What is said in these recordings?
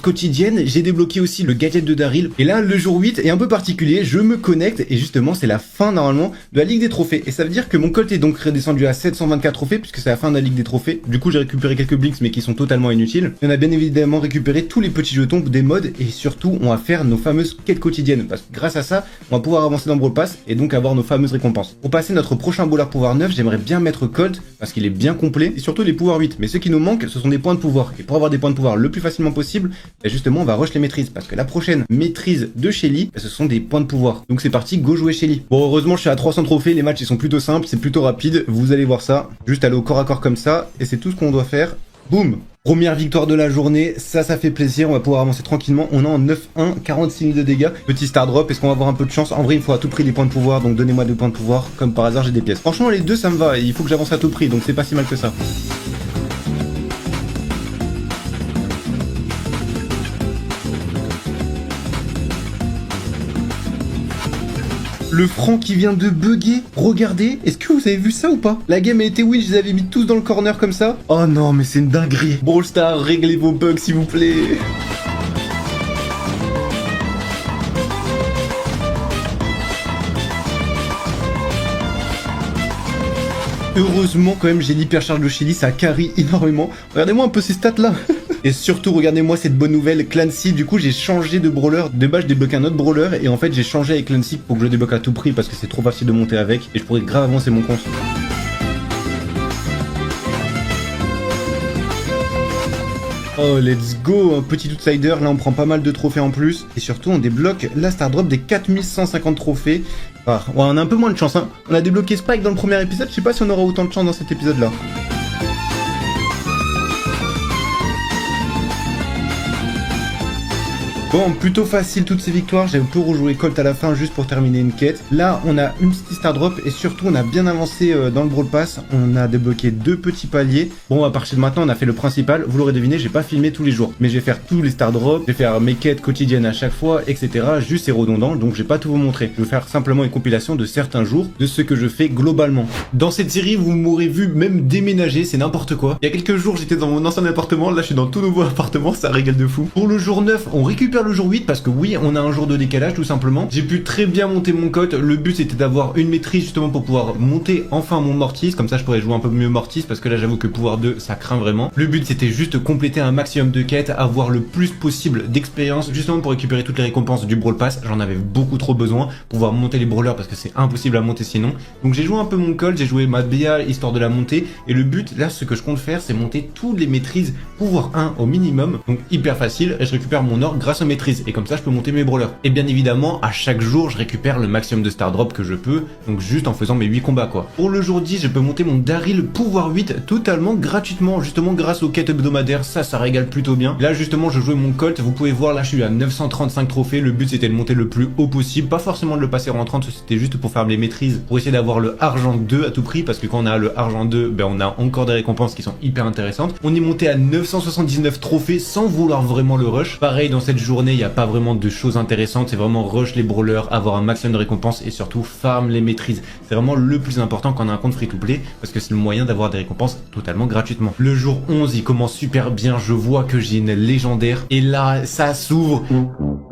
Quotidienne, j'ai débloqué aussi le gadget de Daryl. Et là, le jour 8 est un peu particulier, je me connecte et justement, c'est la fin normalement de la Ligue des Trophées. Et ça veut dire que mon Colt est donc redescendu à 724 trophées puisque c'est la fin de la Ligue des Trophées. Du coup, j'ai récupéré quelques blinks mais qui sont totalement inutiles. Et on a bien évidemment récupéré tous les petits jetons des mods et surtout, on va faire nos fameuses quêtes quotidiennes parce que grâce à ça, on va pouvoir avancer dans Brawl Pass et donc avoir nos fameuses récompenses. Pour passer notre prochain brawler pouvoir 9, j'aimerais bien mettre Colt parce qu'il est bien complet et surtout les pouvoirs 8. Mais ce qui nous manque, ce sont des points de pouvoir. Et pour avoir des points de pouvoir le plus facilement possible, justement, on va rush les maîtrises parce que la prochaine maîtrise de Shelly, ce sont des points de pouvoir. Donc c'est parti, go jouer Shelly. Bon, heureusement, je suis à 300 trophées, les matchs ils sont plutôt simples, c'est plutôt rapide, vous allez voir ça. Juste aller au corps à corps comme ça, et c'est tout ce qu'on doit faire. Boum! Première victoire de la journée, ça fait plaisir, on va pouvoir avancer tranquillement. On est en 9-1, 46 000 de dégâts. Petit star drop, est-ce qu'on va avoir un peu de chance? En vrai, il faut à tout prix des points de pouvoir, donc donnez-moi des points de pouvoir. Comme par hasard, j'ai des pièces. Franchement, les deux, ça me va, il faut que j'avance à tout prix, donc c'est pas si mal que ça. Le franc qui vient de bugger, regardez, est-ce que vous avez vu ça ou pas? La game a été win, je les avais mis tous dans le corner comme ça. Oh non, mais c'est une dinguerie. Brawl Stars, réglez vos bugs s'il vous plaît. Heureusement quand même j'ai l'hypercharge de Shelly, ça carry énormément. Regardez-moi un peu ces stats là. Et surtout regardez-moi cette bonne nouvelle, Clancy, du coup j'ai changé de brawler. De base je débloque un autre brawler et en fait j'ai changé avec Clancy pour que je le débloque à tout prix parce que c'est trop facile de monter avec et je pourrais grave avancer mon compte. Oh let's go, un petit outsider, là on prend pas mal de trophées en plus. Et surtout on débloque la star drop des 4150 trophées. Ah, ouais, on a un peu moins de chance hein. On a débloqué Spike dans le premier épisode, je sais pas si on aura autant de chance dans cet épisode là. Bon, plutôt facile toutes ces victoires, j'ai un peu rejoué Colt à la fin juste pour terminer une quête. Là, on a une petite star drop et surtout on a bien avancé dans le Brawl Pass. On a débloqué 2 petits paliers. Bon, à partir de maintenant, on a fait le principal. Vous l'aurez deviné, j'ai pas filmé tous les jours. Mais je vais faire tous les star drops, je vais faire mes quêtes quotidiennes à chaque fois, etc. Juste c'est redondant, donc je vais pas tout vous montrer. Je vais faire simplement une compilation de certains jours de ce que je fais globalement. Dans cette série, vous m'aurez vu même déménager, c'est n'importe quoi. Il y a quelques jours, j'étais dans mon ancien appartement, là je suis dans le tout nouveau appartement, ça régale de fou. Pour le jour 9, on récupère le jour 8 parce que oui, on a un jour de décalage tout simplement. J'ai pu très bien monter mon Colt. Le but c'était d'avoir une maîtrise justement pour pouvoir monter enfin mon Mortis. Comme ça je pourrais jouer un peu mieux Mortis parce que là j'avoue que pouvoir 2 ça craint vraiment. Le but c'était juste compléter un maximum de quêtes, avoir le plus possible d'expérience justement pour récupérer toutes les récompenses du Brawl Pass. J'en avais beaucoup trop besoin pour pouvoir monter les brawlers parce que c'est impossible à monter sinon. Donc j'ai joué un peu mon Colt, j'ai joué ma BA histoire de la monter. Et le but là ce que je compte faire c'est monter toutes les maîtrises pouvoir 1 au minimum. Donc hyper facile et je récupère mon or grâce aux maîtrises. Et comme ça je peux monter mes brawlers. Et bien évidemment à chaque jour je récupère le maximum de star drop que je peux. Donc juste en faisant mes 8 combats quoi. Pour le jour 10 je peux monter mon Daryl pouvoir 8 totalement gratuitement. Justement grâce aux quêtes hebdomadaires. Ça régale plutôt bien. Là justement je jouais mon Colt. Vous pouvez voir là je suis à 935 trophées. Le but c'était de monter le plus haut possible. Pas forcément de le passer en 30. C'était juste pour faire les maîtrises. Pour essayer d'avoir le argent 2 à tout prix. Parce que quand on a le argent 2 ben on a encore des récompenses qui sont hyper intéressantes. On est monté à 979 trophées sans vouloir vraiment le rush. Pareil dans cette journée il n'y a pas vraiment de choses intéressantes, c'est vraiment rush les brawlers, avoir un maximum de récompenses et surtout farm les maîtrises. C'est vraiment le plus important quand on a un compte free to play parce que c'est le moyen d'avoir des récompenses totalement gratuitement. Le jour 11 il commence super bien, je vois que j'ai une légendaire et là ça s'ouvre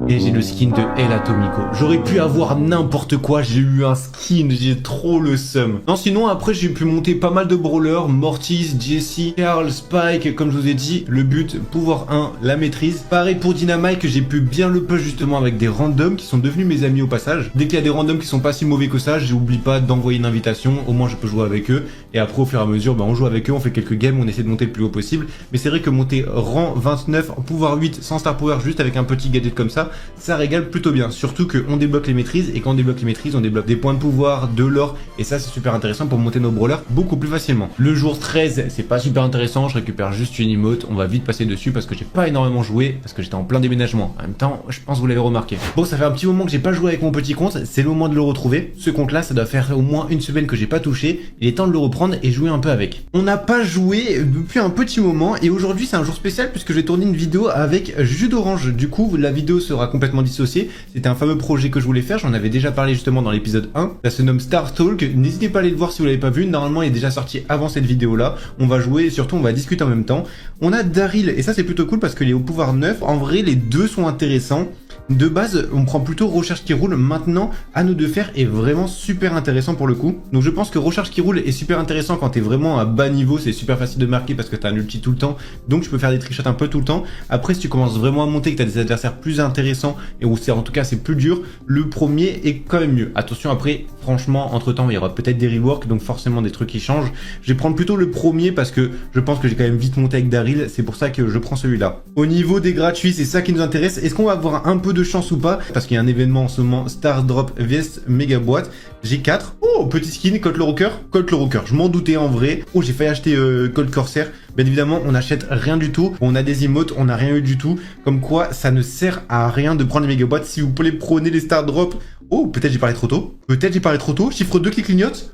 et j'ai le skin de El Atomico. J'aurais pu avoir n'importe quoi, j'ai eu un skin, j'ai trop le seum. Non sinon après j'ai pu monter pas mal de brawlers, Mortis, Jesse, Carl, Spike, comme je vous ai dit, le but pouvoir 1, la maîtrise. Pareil pour Dynamite que j'ai pu bien le push justement avec des randoms qui sont devenus mes amis au passage. Dès qu'il y a des randoms qui sont pas si mauvais que ça, j'oublie pas d'envoyer une invitation, au moins je peux jouer avec eux. Et après au fur et à mesure, on joue avec eux, on fait quelques games, on essaie de monter le plus haut possible. Mais c'est vrai que monter rang 29, pouvoir 8, sans star power, juste avec un petit gadget comme ça régale plutôt bien. Surtout qu'on débloque les maîtrises, et quand on débloque les maîtrises, on débloque des points de pouvoir, de l'or, et ça c'est super intéressant pour monter nos brawlers beaucoup plus facilement. Le jour 13, c'est pas super intéressant, je récupère juste une emote, on va vite passer dessus parce que j'ai pas énormément joué, parce que j'étais en plein déménagement. En même temps, je pense que vous l'avez remarqué. Bon, ça fait un petit moment que j'ai pas joué avec mon petit compte, c'est le moment de le retrouver. Ce compte là, ça doit faire au moins une semaine que j'ai pas touché, il est temps de le reprendre et jouer un peu avec. On n'a pas joué depuis un petit moment, et aujourd'hui c'est un jour spécial puisque je vais tourner une vidéo avec jus d'orange. Du coup, la vidéo sera sera complètement dissocié. C'était un fameux projet que je voulais faire, j'en avais déjà parlé justement dans l'épisode 1. Ça se nomme Star Talk, n'hésitez pas à aller le voir si vous l'avez pas vu, normalement il est déjà sorti avant cette vidéo là. On va jouer et surtout on va discuter en même temps. On a Daryl et ça c'est plutôt cool parce qu'il est au pouvoir 9, en vrai les deux sont intéressants. De base, on prend plutôt Recharge qui roule. Maintenant, Anneau de fer est vraiment super intéressant pour le coup. Donc je pense que Recharge qui roule est super intéressant quand t'es vraiment à bas niveau. C'est super facile de marquer parce que t'as un ulti tout le temps. Donc tu peux faire des trickshots un peu tout le temps. Après, si tu commences vraiment à monter, que t'as des adversaires plus intéressants et où c'est en tout cas c'est plus dur, le premier est quand même mieux. Attention après, franchement, entre temps il y aura peut-être des reworks, donc forcément des trucs qui changent. Je vais prendre plutôt le premier parce que je pense que j'ai quand même vite monté avec Daryl. C'est pour ça que je prends celui-là. Au niveau des gratuits, c'est ça qui nous intéresse. Est-ce qu'on va avoir un peu de chance ou pas? Parce qu'il y a un événement en ce moment, Star Drop Vest méga boîte. J'ai 4. Oh, petit skin, Colt le Rocker. Colt le Rocker, je m'en doutais en vrai. Oh, j'ai failli acheter Colt Corsair. Bien évidemment, on n'achète rien du tout. On a des emotes, on n'a rien eu du tout. Comme quoi, ça ne sert à rien de prendre les méga boîtes si vous pouvez prôner les Star Drop. Oh, peut-être j'ai parlé trop tôt. Peut-être j'ai parlé trop tôt. Chiffre 2 qui clignote.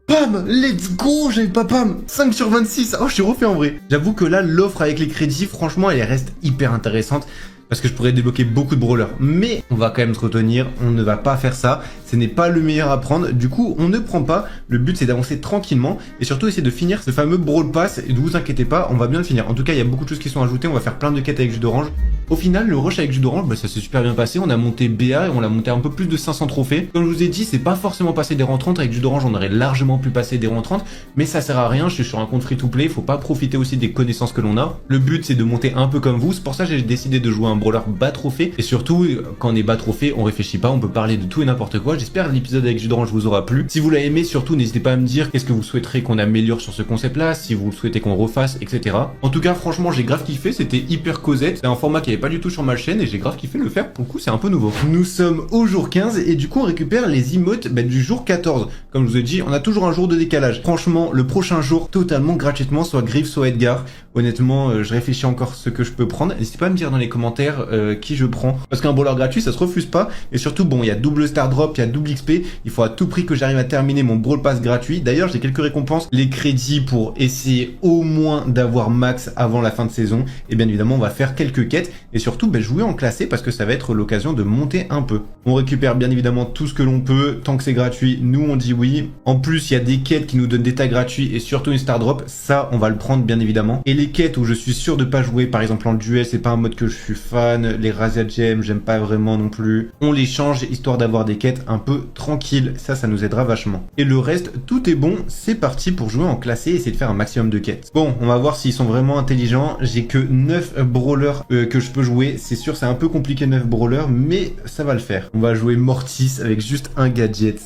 Pam, let's go, j'avais pas pam, 5 sur 26, oh je suis refait en vrai. J'avoue que là, l'offre avec les crédits, franchement, elle reste hyper intéressante. Parce que je pourrais débloquer beaucoup de brawlers. Mais on va quand même se retenir, on ne va pas faire ça. Ce n'est pas le meilleur à prendre. Du coup, on ne prend pas. Le but, c'est d'avancer tranquillement. Et surtout, essayer de finir ce fameux Brawl Pass. Et ne vous inquiétez pas, on va bien le finir. En tout cas, il y a beaucoup de choses qui sont ajoutées. On va faire plein de quêtes avec jus d'orange. Au final, le rush avec jus d'orange, bah, ça s'est super bien passé. On a monté BA et on l'a monté un peu plus de 500 trophées. Comme je vous ai dit, c'est pas forcément passé des rangs 30. Avec jus d'orange, on aurait largement pu passer des rangs 30. Mais ça sert à rien. Je suis sur un compte free-to-play. Il faut pas profiter aussi des connaissances que l'on a. Le but, c'est de monter un peu comme vous. C'est pour ça que j'ai décidé de jouer un brawler bas trophée. Et surtout, quand on est bas trophée, on réfléchit pas, on peut parler de tout et n'importe quoi. J'espère que l'épisode avec jus d'orange vous aura plu. Si vous l'avez aimé, surtout, n'hésitez pas à me dire qu'est-ce que vous souhaiterez qu'on améliore sur ce concept-là, si vous souhaitez qu'on refasse, etc. En tout cas, franchement, j'ai grave kiffé, c'était hyper causette. C'est un format qui avait pas du tout sur ma chaîne et j'ai grave kiffé le faire. Pour le coup, c'est un peu nouveau. Nous sommes au jour 15 et du coup, on récupère les emotes du jour 14. Comme je vous ai dit, on a toujours un jour de décalage. Franchement, le prochain jour, totalement gratuitement, soit Griff, soit Edgar. Honnêtement, je réfléchis encore ce que je peux prendre. N'hésitez pas à me dire dans les commentaires qui je prends. Parce qu'un brawler gratuit, ça se refuse pas. Et surtout, bon, il y a double star drop, il y a double XP. Il faut à tout prix que j'arrive à terminer mon brawl pass gratuit. D'ailleurs, j'ai quelques récompenses. Les crédits pour essayer au moins d'avoir max avant la fin de saison. Et bien évidemment, on va faire quelques quêtes. Et surtout, jouer en classé parce que ça va être l'occasion de monter un peu. On récupère bien évidemment tout ce que l'on peut. Tant que c'est gratuit, nous on dit oui. En plus, il y a des quêtes qui nous donnent des tags gratuits et surtout une star drop. Ça, on va le prendre bien évidemment. Et les quêtes où je suis sûr de pas jouer, par exemple en duel, c'est pas un mode que je suis fan. Les Razia Gem, j'aime pas vraiment non plus. On les change histoire d'avoir des quêtes un peu tranquilles. Ça nous aidera vachement. Et le reste, tout est bon. C'est parti pour jouer en classé et essayer de faire un maximum de quêtes. Bon, on va voir s'ils sont vraiment intelligents. J'ai que 9 brawlers que je peux jouer. C'est sûr, c'est un peu compliqué 9 brawlers, mais ça va le faire. On va jouer Mortis avec juste un gadget.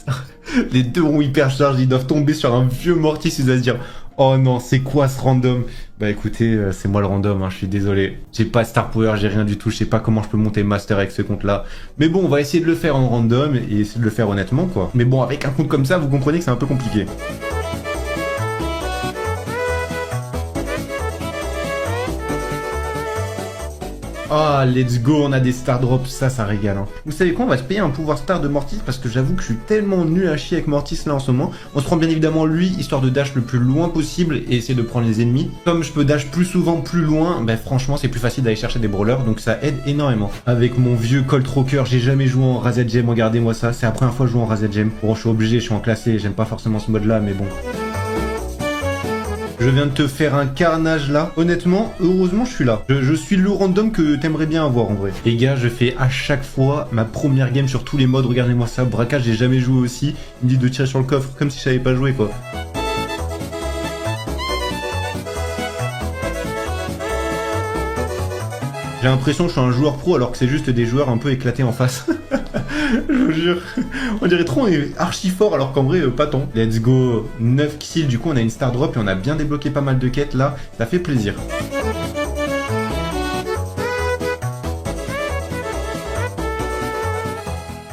Les deux ont hyper charge, ils doivent tomber sur un vieux Mortis, ils doivent se dire oh non, c'est quoi ce random? Bah écoutez, c'est moi le random, je suis désolé. J'ai pas de star power, j'ai rien du tout, je sais pas comment je peux monter master avec ce compte là. Mais bon, on va essayer de le faire en random et essayer de le faire honnêtement quoi. Mais bon, avec un compte comme ça, vous comprenez que c'est un peu compliqué. Ah, let's go, on a des star drops, ça régale. Hein. Vous savez quoi, on va se payer un pouvoir star de Mortis parce que j'avoue que je suis tellement nul à chier avec Mortis là en ce moment. On se prend bien évidemment lui, histoire de dash le plus loin possible et essayer de prendre les ennemis. Comme je peux dash plus souvent plus loin, franchement c'est plus facile d'aller chercher des brawlers, donc ça aide énormément. Avec mon vieux Colt Rocker, j'ai jamais joué en Razia Gem, regardez-moi ça, c'est la première fois que je joue en Razia Gem. Bon, je suis obligé, je suis en classé, j'aime pas forcément ce mode là, mais bon. Je viens de te faire un carnage là. Honnêtement, heureusement je suis là. Je suis le random que t'aimerais bien avoir en vrai. Les gars, je fais à chaque fois ma première game sur tous les modes. Regardez-moi ça, braquage, j'ai jamais joué aussi. Il me dit de tirer sur le coffre comme si je savais pas jouer quoi. J'ai l'impression que je suis un joueur pro alors que c'est juste des joueurs un peu éclatés en face. Je vous jure. On dirait trop on est archi fort alors qu'en vrai pas tant. Let's go. 9 kills, du coup on a une star drop et on a bien débloqué pas mal de quêtes là. Ça fait plaisir.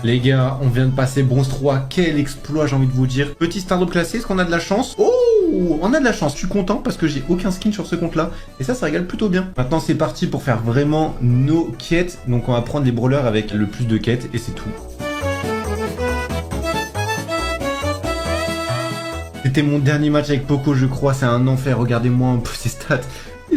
Les gars, on vient de passer bronze 3. Quel exploit j'ai envie de vous dire. Petit star drop classé, est-ce qu'on a de la chance? Oh, on a de la chance. Je suis content parce que j'ai aucun skin sur ce compte-là. Et ça régale plutôt bien. Maintenant, c'est parti pour faire vraiment nos quêtes. Donc, on va prendre les brawlers avec le plus de quêtes et c'est tout. C'était mon dernier match avec Poco, je crois. C'est un enfer. Regardez-moi un peu ses stats.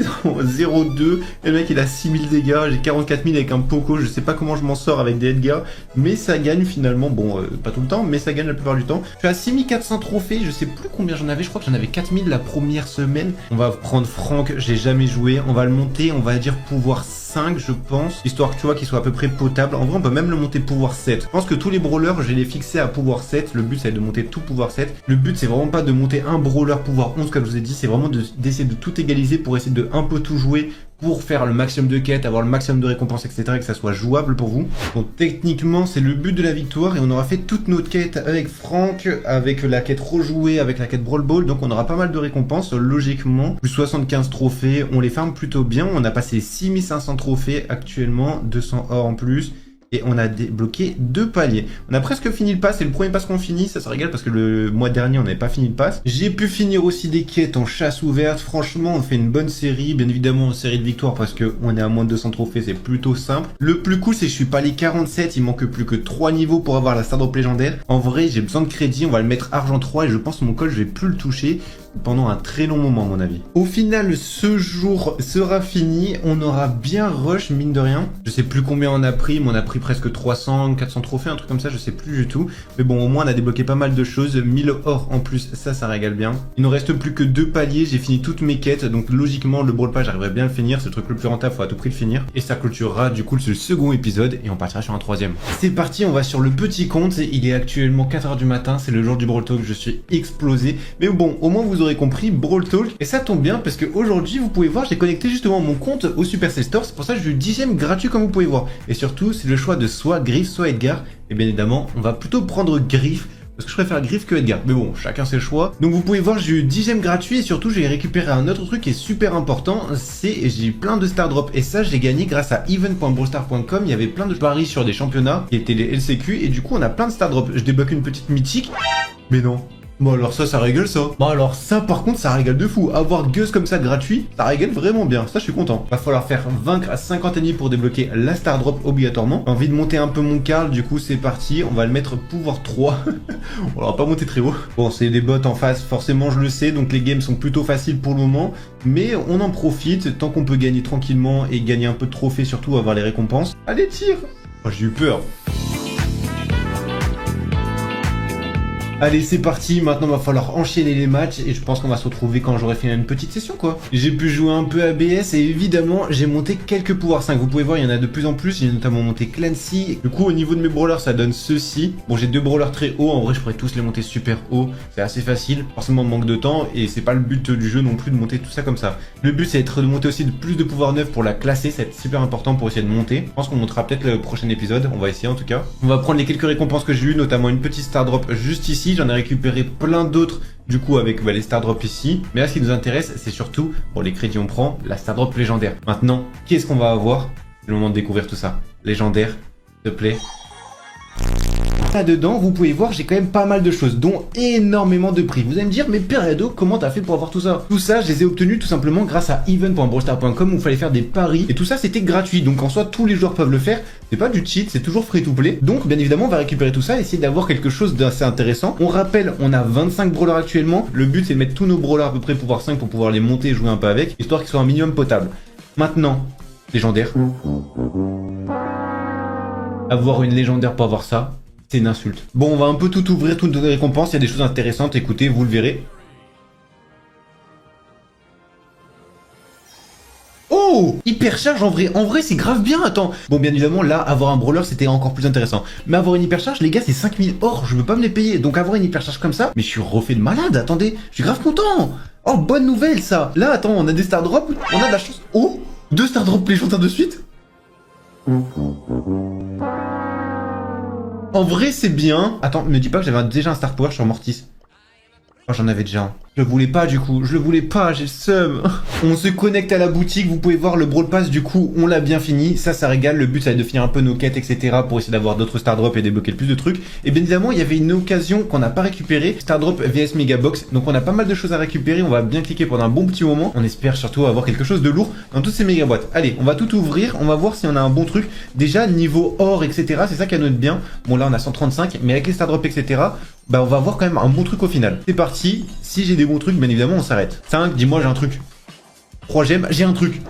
Ils ont 0,2. Et le mec, il a 6000 dégâts. J'ai 44 000 avec un Poco. Je sais pas comment je m'en sors avec des Edgar. Mais ça gagne finalement. Bon, pas tout le temps, mais ça gagne la plupart du temps. Je suis à 6400 trophées. Je sais plus combien j'en avais. Je crois que j'en avais 4000 la première semaine. On va prendre Franck. J'ai jamais joué. On va le monter. On va dire pouvoir 5, je pense. Histoire que tu vois qu'il soit à peu près potable. En vrai, on peut même le monter pouvoir 7. Je pense que tous les brawlers, je vais les fixer à pouvoir 7. Le but, c'est de monter tout pouvoir 7. Le but, c'est vraiment pas de monter un brawler pouvoir 11, comme je vous ai dit. C'est vraiment d'essayer de tout égaliser pour essayer de un peu tout jouer, pour faire le maximum de quêtes, avoir le maximum de récompenses, etc. et que ça soit jouable pour vous. Donc techniquement, c'est le but de la victoire et on aura fait toutes nos quêtes avec Franck, avec la quête rejouée, avec la quête Brawl Ball. Donc on aura pas mal de récompenses, logiquement. Plus 75 trophées, on les farme plutôt bien. On a passé 6500 trophées actuellement, 200 or en plus. Et on a débloqué 2 paliers. On a presque fini le pass, c'est le premier pass qu'on finit, ça régale parce que le mois dernier on n'avait pas fini le pass. J'ai pu finir aussi des quêtes en chasse ouverte, franchement on fait une bonne série, bien évidemment une série de victoires parce qu'on est à moins de 200 trophées, c'est plutôt simple. Le plus cool c'est que je suis pas les 47, il manque plus que 3 niveaux pour avoir la Star Drop légendaire. En vrai j'ai besoin de crédit, on va le mettre argent 3 et je pense que mon col je vais plus le toucher pendant un très long moment à mon avis. Au final ce jour sera fini, on aura bien rush mine de rien. Je sais plus combien on a pris, mais on a pris presque 300, 400 trophées, un truc comme ça, je sais plus du tout. Mais bon, au moins on a débloqué pas mal de choses, 1000 or en plus, ça régale bien. Il ne reste plus que 2 paliers, j'ai fini toutes mes quêtes, donc logiquement le Brawl Pass j'arriverai bien à le finir, c'est le truc le plus rentable, faut à tout prix le finir. Et ça clôturera du coup ce second épisode et on partira sur un troisième. C'est parti, on va sur le petit compte, il est actuellement 4h du matin, c'est le jour du Brawl Talk, je suis explosé. Mais bon, au moins vous aurez compris, Brawl Talk, et ça tombe bien parce qu'aujourd'hui vous pouvez voir, j'ai connecté justement mon compte au Supercell Store, c'est pour ça que j'ai eu le 10e gratuit comme vous pouvez voir. Et surtout, c'est le choix de soit Griff, soit Edgar, et bien évidemment, on va plutôt prendre Griff, parce que je préfère Griff que Edgar, mais bon, chacun ses choix. Donc vous pouvez voir, j'ai eu 10e gratuit, et surtout j'ai récupéré un autre truc qui est super important, c'est j'ai eu plein de Star Drop, et ça je l'ai gagné grâce à event.brawlstar.com, il y avait plein de paris sur des championnats, qui étaient les LCQ, et du coup on a plein de Star Drop. Je débloque une petite mythique, mais non. Bon alors ça régale ça. Bon alors ça par contre ça régale de fou. Avoir Gus comme ça gratuit, ça régale vraiment bien. Ça je suis content. Va falloir faire vaincre à 50 ennemis pour débloquer la Star Drop obligatoirement. J'ai envie de monter un peu mon Karl, du coup c'est parti. On va le mettre pouvoir 3. On va pas monter très haut. Bon c'est des bots en face, forcément je le sais. Donc les games sont plutôt faciles pour le moment. Mais on en profite tant qu'on peut gagner tranquillement et gagner un peu de trophées, surtout avoir les récompenses. Allez tire. Oh, j'ai eu peur. Allez c'est parti, maintenant il va falloir enchaîner les matchs et je pense qu'on va se retrouver quand j'aurai fait une petite session quoi. J'ai pu jouer un peu à BS et évidemment j'ai monté quelques pouvoirs 5, vous pouvez voir il y en a de plus en plus, j'ai notamment monté Clancy. Du coup au niveau de mes brawlers ça donne ceci. Bon j'ai 2 brawlers très hauts, en vrai je pourrais tous les monter super haut, c'est assez facile, forcément manque de temps et c'est pas le but du jeu non plus de monter tout ça comme ça. Le but c'est de monter aussi de plus de pouvoirs neufs pour la classer, c'est super important pour essayer de monter. Je pense qu'on montera peut-être le prochain épisode, on va essayer en tout cas. On va prendre les quelques récompenses que j'ai eu, notamment une petite Star Drop juste ici. J'en ai récupéré plein d'autres du coup avec les Star Drop ici. Mais là ce qui nous intéresse c'est surtout, bon les crédits on prend, la Star Drop légendaire. Maintenant, qu'est-ce qu'on va avoir? C'est le moment de découvrir tout ça. Légendaire, s'il te plaît. Là-dedans, vous pouvez voir, j'ai quand même pas mal de choses, dont énormément de prix. Vous allez me dire, mais Peredo, comment t'as fait pour avoir tout ça? Tout ça, je les ai obtenus tout simplement grâce à event.brawlstar.com où il fallait faire des paris. Et tout ça, c'était gratuit. Donc en soi, tous les joueurs peuvent le faire. C'est pas du cheat, c'est toujours free to play. Donc, bien évidemment, on va récupérer tout ça et essayer d'avoir quelque chose d'assez intéressant. On rappelle, on a 25 brawlers actuellement. Le but, c'est de mettre tous nos brawlers à peu près pouvoir 5 pour pouvoir les monter et jouer un peu avec, histoire qu'ils soient un minimum potable. Maintenant, légendaire. Avoir une légendaire pour avoir ça, c'est une insulte. Bon, on va un peu tout ouvrir, toutes les récompenses, il y a des choses intéressantes, écoutez, vous le verrez. Oh, hypercharge en vrai c'est grave bien, attends. Bon, bien évidemment, là, avoir un brawler, c'était encore plus intéressant. Mais avoir une hypercharge, les gars, c'est 5000 or, je veux pas me les payer. Donc avoir une hypercharge comme ça, mais je suis refait de malade, attendez, je suis grave content. Oh, bonne nouvelle, ça. Là, attends, on a des Star Drop, on a de la chance. Oh, 2 Star Drop légendaires de suite. En vrai, c'est bien. Attends, me dis pas que j'avais déjà un Star Power sur Mortis. Oh, j'en avais déjà un. Je le voulais pas du coup, je le voulais pas, j'ai le seum. On se connecte à la boutique, vous pouvez voir le Brawl Pass du coup, on l'a bien fini. Ça régale, le but ça va être de finir un peu nos quêtes, etc. pour essayer d'avoir d'autres Star Drop et débloquer le plus de trucs. Et bien évidemment, il y avait une occasion qu'on n'a pas récupérée, Star Drop VS Megabox. Donc on a pas mal de choses à récupérer, on va bien cliquer pendant un bon petit moment. On espère surtout avoir quelque chose de lourd dans toutes ces méga boîtes. Allez, on va tout ouvrir, on va voir si on a un bon truc. Déjà, niveau or, etc. C'est ça qui note bien. Bon là on a 135, mais avec les Star Drop, etc. Bah on va avoir quand même un bon truc au final. C'est parti, si j'ai des bons trucs, bien évidemment on s'arrête. 5, dis-moi j'ai un truc. 3 gemmes, j'ai un truc.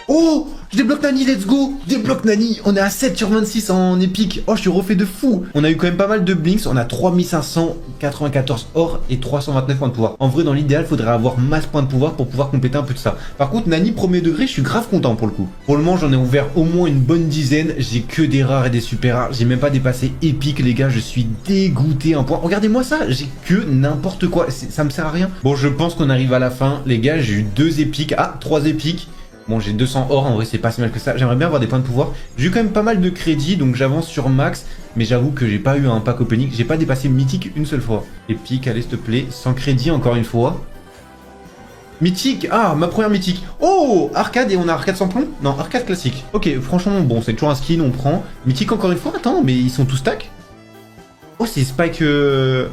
Oh, je débloque Nani, let's go. Je débloque Nani, on est à 7 sur 26 en épique. Oh, je suis refait de fou. On a eu quand même pas mal de blinks, on a 3594 or et 329 points de pouvoir. En vrai, dans l'idéal, faudrait avoir masse points de pouvoir pour pouvoir compléter un peu de ça. Par contre, Nani premier degré, je suis grave content pour le coup. Pour le moment, j'en ai ouvert au moins une bonne dizaine. J'ai que des rares et des super rares. J'ai même pas dépassé épique, les gars. Je suis dégoûté un point. Regardez-moi ça, j'ai que n'importe quoi. Ça me sert à rien. Bon, je pense qu'on arrive à la fin. Les gars, j'ai eu 2 épiques. Ah, 3 épiques. Bon, j'ai 200 or, en vrai, c'est pas si mal que ça. J'aimerais bien avoir des points de pouvoir. J'ai eu quand même pas mal de crédits, donc j'avance sur max. Mais j'avoue que j'ai pas eu un pack opening. J'ai pas dépassé mythique une seule fois. Épique, allez, s'il te plaît. Sans crédit, encore une fois. Mythique. Ah, ma première mythique. Oh, arcade, et on a arcade sans plomb? Non, arcade classique. Ok, franchement, bon, c'est toujours un skin, on prend. Mythique encore une fois. Attends, mais ils sont tous stack? Oh, c'est Spike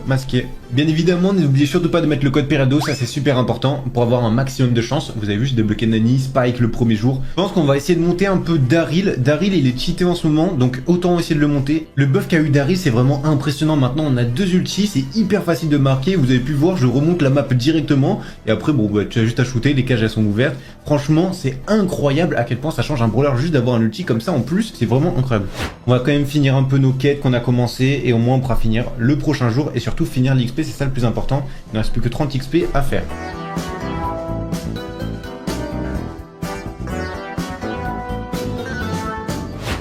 masqué. Bien évidemment, n'oubliez surtout pas de mettre le code Perado, ça c'est super important pour avoir un maximum de chance. Vous avez vu, j'ai débloqué Nani, Spike le premier jour. Je pense qu'on va essayer de monter un peu Daryl. Daryl, il est cheaté en ce moment, donc autant essayer de le monter. Le buff qu'a eu Daryl, c'est vraiment impressionnant. Maintenant, on a 2 ultis, c'est hyper facile de marquer. Vous avez pu voir, je remonte la map directement. Et après, bon, bah, tu as juste à shooter, les cages elles sont ouvertes. Franchement, c'est incroyable à quel point ça change un brawler juste d'avoir un ulti comme ça en plus. C'est vraiment incroyable. On va quand même finir un peu nos quêtes qu'on a commencé et au moins on pourra finir le prochain jour et surtout finir l'XP, c'est ça le plus important. Il ne reste plus que 30 XP à faire.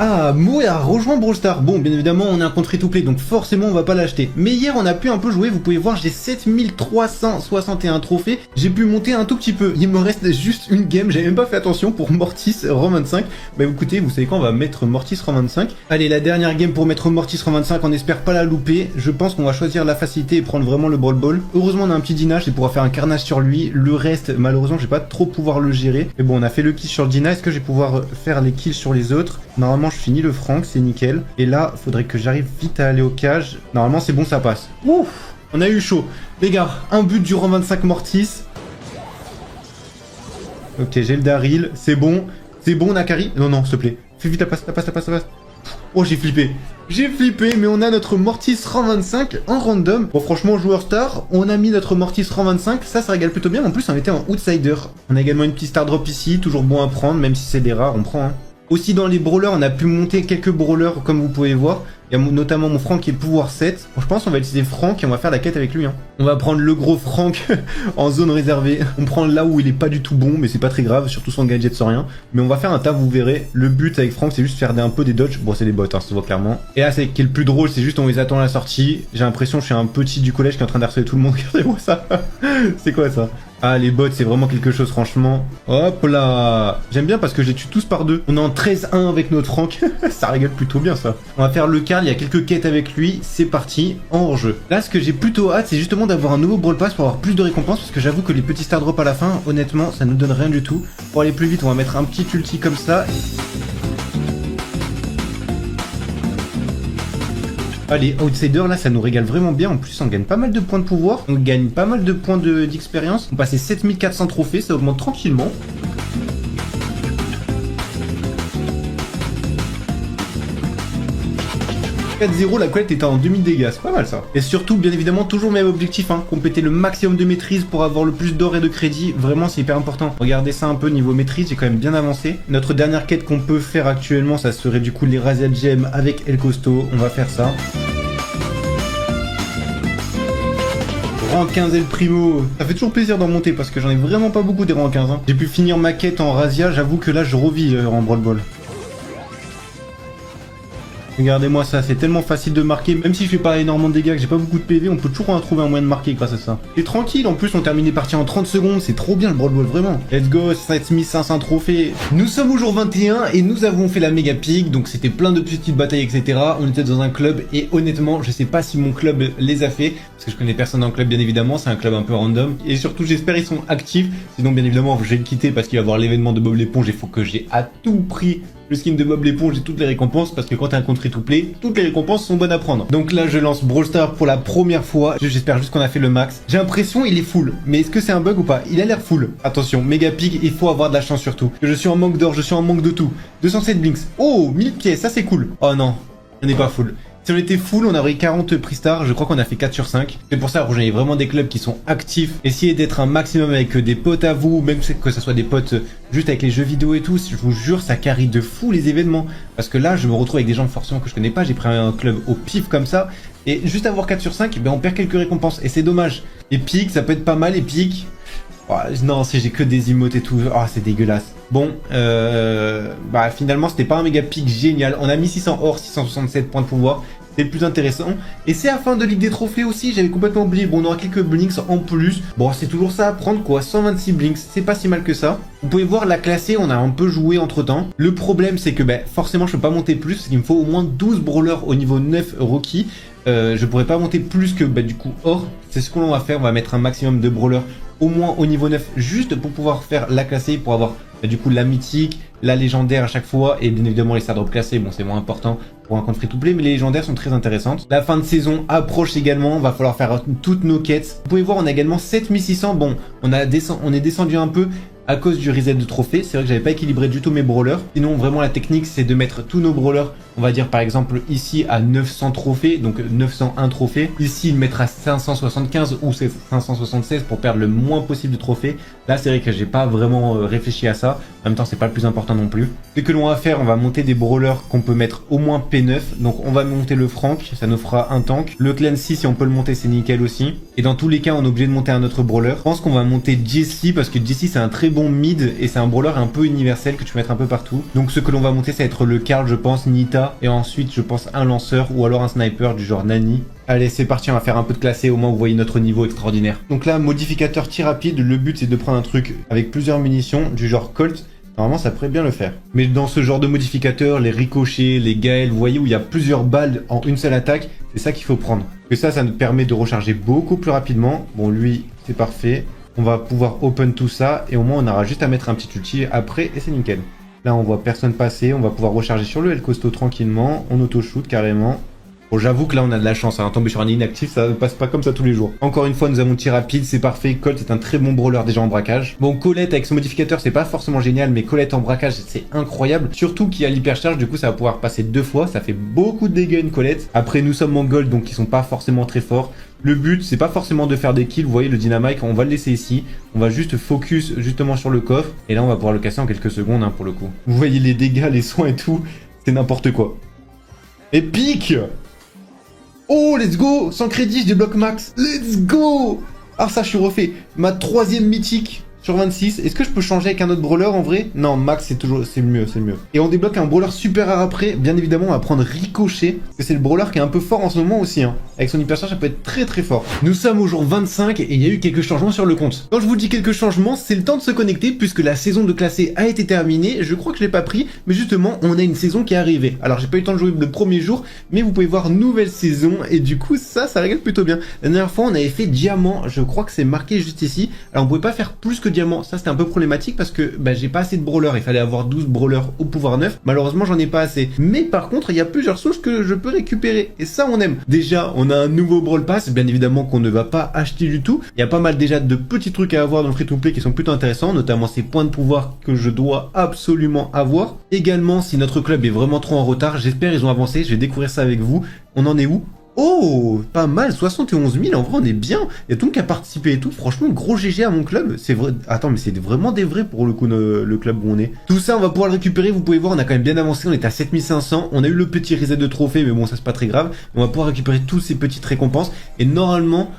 Ah, Mo a rejoint Brawl Stars. Bon, bien évidemment, on a un compte free-to-play, donc forcément, on va pas l'acheter. Mais hier, on a pu un peu jouer. Vous pouvez voir, j'ai 7361 trophées. J'ai pu monter un tout petit peu. Il me reste juste une game. J'avais même pas fait attention pour Mortis Rang 25. Bah écoutez, vous savez quoi, on va mettre Mortis Rang 25. Allez, la dernière game pour mettre Mortis Rang 25. On espère pas la louper. Je pense qu'on va choisir la facilité et prendre vraiment le Brawl Ball. Heureusement, on a un petit Dina. C'est pour faire un carnage sur lui. Le reste, malheureusement, je vais pas trop pouvoir le gérer. Mais bon, on a fait le kill sur Dina. Est-ce que je vais pouvoir faire les kills sur les autres? Normalement, je finis le Frank, c'est nickel. Et là, faudrait que j'arrive vite à aller au cage. Normalement, c'est bon, ça passe. Ouf, on a eu chaud. Les gars, un but du rang 25 Mortis. Ok, j'ai le Daryl. C'est bon. C'est bon, Nakari. Non, non, s'il te plaît. Fais vite, la passe. Oh, j'ai flippé. J'ai flippé, mais on a notre Mortis rang 25 en random. Bon, franchement, joueur star, on a mis notre Mortis rang 25. Ça régale plutôt bien. En plus, on était en outsider. On a également une petite star drop ici. Toujours bon à prendre, même si c'est des rares, on prend, hein. Aussi dans les brawlers, on a pu monter quelques brawlers comme vous pouvez voir. Il y a notamment mon Frank qui est pouvoir 7. Bon, je pense qu'on va utiliser Frank et on va faire la quête avec lui, hein. On va prendre le gros Frank en zone réservée. On prend là où il est pas du tout bon, mais c'est pas très grave, surtout sans gadget, sans rien. Mais on va faire un tas, vous verrez. Le but avec Frank, c'est juste faire un peu des dodges. Bon, c'est des bots, hein, ça se voit clairement. Et là, c'est qui est le plus drôle, c'est juste on les attend à la sortie. J'ai l'impression que je suis un petit du collège qui est en train d'harceler tout le monde. Regardez-moi ça. C'est quoi ça? Ah, les bots, c'est vraiment quelque chose, franchement. Hop là. J'aime bien parce que je les tue tous par deux. On est en 13-1 avec notre Frank. Ça régale plutôt bien, ça. On va faire le Karl, il y a quelques quêtes avec lui. C'est parti, en hors-jeu. Là, ce que j'ai plutôt hâte, c'est justement d'avoir un nouveau Brawl Pass pour avoir plus de récompenses. Parce que j'avoue que les petits Star Drop à la fin, honnêtement, ça nous donne rien du tout. Pour aller plus vite, on va mettre un petit ulti comme ça. Allez, Outsider, là, ça nous régale vraiment bien. En plus, on gagne pas mal de points de pouvoir. On gagne pas mal de points d'expérience. On passe 7400 trophées, ça augmente tranquillement. « 4-0, la collecte était en 2000 dégâts, c'est pas mal ça. Et surtout, bien évidemment, toujours le même objectif, hein, compléter le maximum de maîtrise pour avoir le plus d'or et de crédit. Vraiment, c'est hyper important. Regardez ça un peu niveau maîtrise, j'ai quand même bien avancé. Notre dernière quête qu'on peut faire actuellement, ça serait du coup les Razia Gem avec El Costo. On va faire ça. Rang 15 El Primo, ça fait toujours plaisir d'en monter parce que j'en ai vraiment pas beaucoup des rangs 15. Hein. J'ai pu finir ma quête en Razia, j'avoue que là je revis en Brawl Ball. Regardez-moi ça, c'est tellement facile de marquer, même si je fais pas énormément de dégâts, que j'ai pas beaucoup de PV, on peut toujours en trouver un moyen de marquer grâce à ça. Et tranquille, en plus on termine les parties en 30 secondes, c'est trop bien le Brawl Ball, vraiment. Let's go, 7500 trophées. Nous sommes au jour 21 et nous avons fait la méga pique, donc c'était plein de petites batailles, etc. On était dans un club et honnêtement, je sais pas si mon club les a fait, parce que je connais personne dans le club bien évidemment, c'est un club un peu random. Et surtout j'espère ils sont actifs, sinon bien évidemment je vais le quitter parce qu'il va y avoir l'événement de Bob l'éponge, il faut que j'ai à tout prix le skin de Bob l'éponge et toutes les récompenses, parce que quand t'as un compte free-to-play, toutes les récompenses sont bonnes à prendre. Donc là, je lance Brawl Stars pour la première fois. J'espère juste qu'on a fait le max. J'ai l'impression il est full, mais est-ce que c'est un bug ou pas? Il a l'air full. Attention, méga pique, il faut avoir de la chance surtout. Je suis en manque d'or, je suis en manque de tout. 207 blinks. Oh, 1000 pièces, ça c'est cool. Oh non, on n'est pas full. Si on était full, on aurait 40 prix stars. Je crois qu'on a fait 4 sur 5. C'est pour ça, rejoignez vraiment des clubs qui sont actifs. Essayez d'être un maximum avec des potes à vous, même que ce soit des potes juste avec les jeux vidéo et tout. Je vous jure, ça carry de fou les événements. Parce que là, je me retrouve avec des gens forcément que je connais pas. J'ai pris un club au pif comme ça. Et juste avoir 4 sur 5, ben on perd quelques récompenses. Et c'est dommage. Epic, ça peut être pas mal, Epic. Oh, non, si j'ai que des emotes et tout, oh, c'est dégueulasse. Bon, bah finalement c'était pas un méga pic génial. On a mis 600 or, 667 points de pouvoir. C'est le plus intéressant. Et c'est la fin de Ligue des Trophées aussi, j'avais complètement oublié. Bon, on aura quelques blinks en plus. Bon, c'est toujours ça à prendre quoi, 126 blinks, c'est pas si mal que ça. Vous pouvez voir la classée, on a un peu joué entre temps. Le problème c'est que forcément je peux pas monter plus, il me faut au moins 12 brawlers au niveau 9 rookie. Je pourrais pas monter plus que du coup or. C'est ce que l'on va faire, on va mettre un maximum de brawlers au moins au niveau 9 juste pour pouvoir faire la classée, pour avoir du coup la mythique, la légendaire à chaque fois et bien évidemment les stardrops classés. Bon, c'est moins important pour un compte free to play, mais les légendaires sont très intéressantes. La fin de saison approche également, va falloir faire toutes nos quêtes. Vous pouvez voir, on a également 7600. Bon, on est descendu un peu à cause du reset de trophée. C'est vrai que j'avais pas équilibré du tout mes brawlers. Sinon, vraiment, la technique, c'est de mettre tous nos brawlers, on va dire par exemple ici à 900 trophées, donc 901 trophées. Ici, le mettre à 575 ou 576 pour perdre le moins possible de trophées. Là, c'est vrai que j'ai pas vraiment réfléchi à ça. En même temps, c'est pas le plus important non plus. Ce que l'on va faire, on va monter des brawlers qu'on peut mettre au moins P9. Donc, on va monter le Frank, ça nous fera un tank. Le Clancy, si on peut le monter, c'est nickel aussi. Et dans tous les cas, on est obligé de monter un autre brawler. Je pense qu'on va monter Jesse parce que Jesse, c'est un très bon mid et c'est un brawler un peu universel que tu peux mettre un peu partout. Donc, ce que l'on va monter, ça va être le Karl, je pense, Nita. Et ensuite, je pense un lanceur ou alors un sniper du genre Nani. Allez, c'est parti, on va faire un peu de classé, au moins vous voyez notre niveau extraordinaire. Donc là, modificateur tir rapide, le but c'est de prendre un truc avec plusieurs munitions, du genre Colt. Normalement, ça pourrait bien le faire. Mais dans ce genre de modificateur, les ricochets, les Gaël, vous voyez où il y a plusieurs balles en une seule attaque, c'est ça qu'il faut prendre. Que ça nous permet de recharger beaucoup plus rapidement. Bon, lui, c'est parfait. On va pouvoir open tout ça et au moins on aura juste à mettre un petit ulti après et c'est nickel. Là, on voit personne passer, on va pouvoir recharger sur le El Costo tranquillement, on auto-shoot carrément. Bon, j'avoue que là, on a de la chance, hein. Tomber sur un inactif, ça ne passe pas comme ça tous les jours. Encore une fois, nous avons tir rapide, c'est parfait. Colt est un très bon brawler déjà en braquage. Bon, Colette avec son modificateur, c'est pas forcément génial, mais Colette en braquage, c'est incroyable. Surtout qu'il y a l'hypercharge, du coup, ça va pouvoir passer 2 fois. Ça fait beaucoup de dégâts une Colette. Après, nous sommes en gold, donc ils sont pas forcément très forts. Le but, c'est pas forcément de faire des kills. Vous voyez, le dynamite, on va le laisser ici. On va juste focus justement sur le coffre. Et là, on va pouvoir le casser en quelques secondes, hein, pour le coup. Vous voyez les dégâts, les soins et tout. C'est n'importe quoi. Épique! Oh, let's go! Sans crédit, je débloque max. Let's go! Ah, ça, je suis refait. Ma 3e mythique sur 26. Est-ce que je peux changer avec un autre brawler en vrai? Non, max, c'est mieux, c'est mieux. Et on débloque un brawler super rare après. Bien évidemment, on va prendre Ricochet. Parce que c'est le brawler qui est un peu fort en ce moment aussi, hein. Avec son hypercharge, ça peut être très très fort. Nous sommes au jour 25 et il y a eu quelques changements sur le compte. Quand je vous dis quelques changements, c'est le temps de se connecter puisque la saison de classé a été terminée. Je crois que je l'ai pas pris, mais justement, on a une saison qui est arrivée. Alors, j'ai pas eu le temps de jouer le premier jour, mais vous pouvez voir nouvelle saison et du coup, ça régale plutôt bien. La dernière fois, on avait fait diamant. Je crois que c'est marqué juste ici. Alors, on pouvait pas faire plus que diamant. Ça, c'était un peu problématique parce que j'ai pas assez de brawlers. Il fallait avoir 12 brawlers au pouvoir 9. Malheureusement, j'en ai pas assez. Mais par contre, il y a plusieurs sources que je peux récupérer et ça, on aime. Déjà, on a un nouveau brawl pass, bien évidemment qu'on ne va pas acheter du tout. Il y a pas mal déjà de petits trucs à avoir dans le free-to-play qui sont plutôt intéressants, notamment ces points de pouvoir que je dois absolument avoir. Également, si notre club est vraiment trop en retard, j'espère ils ont avancé, je vais découvrir ça avec vous. On en est où? Oh, pas mal, 71 000, en vrai on est bien. Il y a tout le monde qui a participé et tout, franchement gros GG à mon club. C'est vrai, attends mais c'est vraiment des vrais pour le coup le club où on est. Tout ça on va pouvoir le récupérer, vous pouvez voir on a quand même bien avancé, on est à 7500. On a eu le petit reset de trophée mais bon ça c'est pas très grave. On va pouvoir récupérer toutes ces petites récompenses et normalement,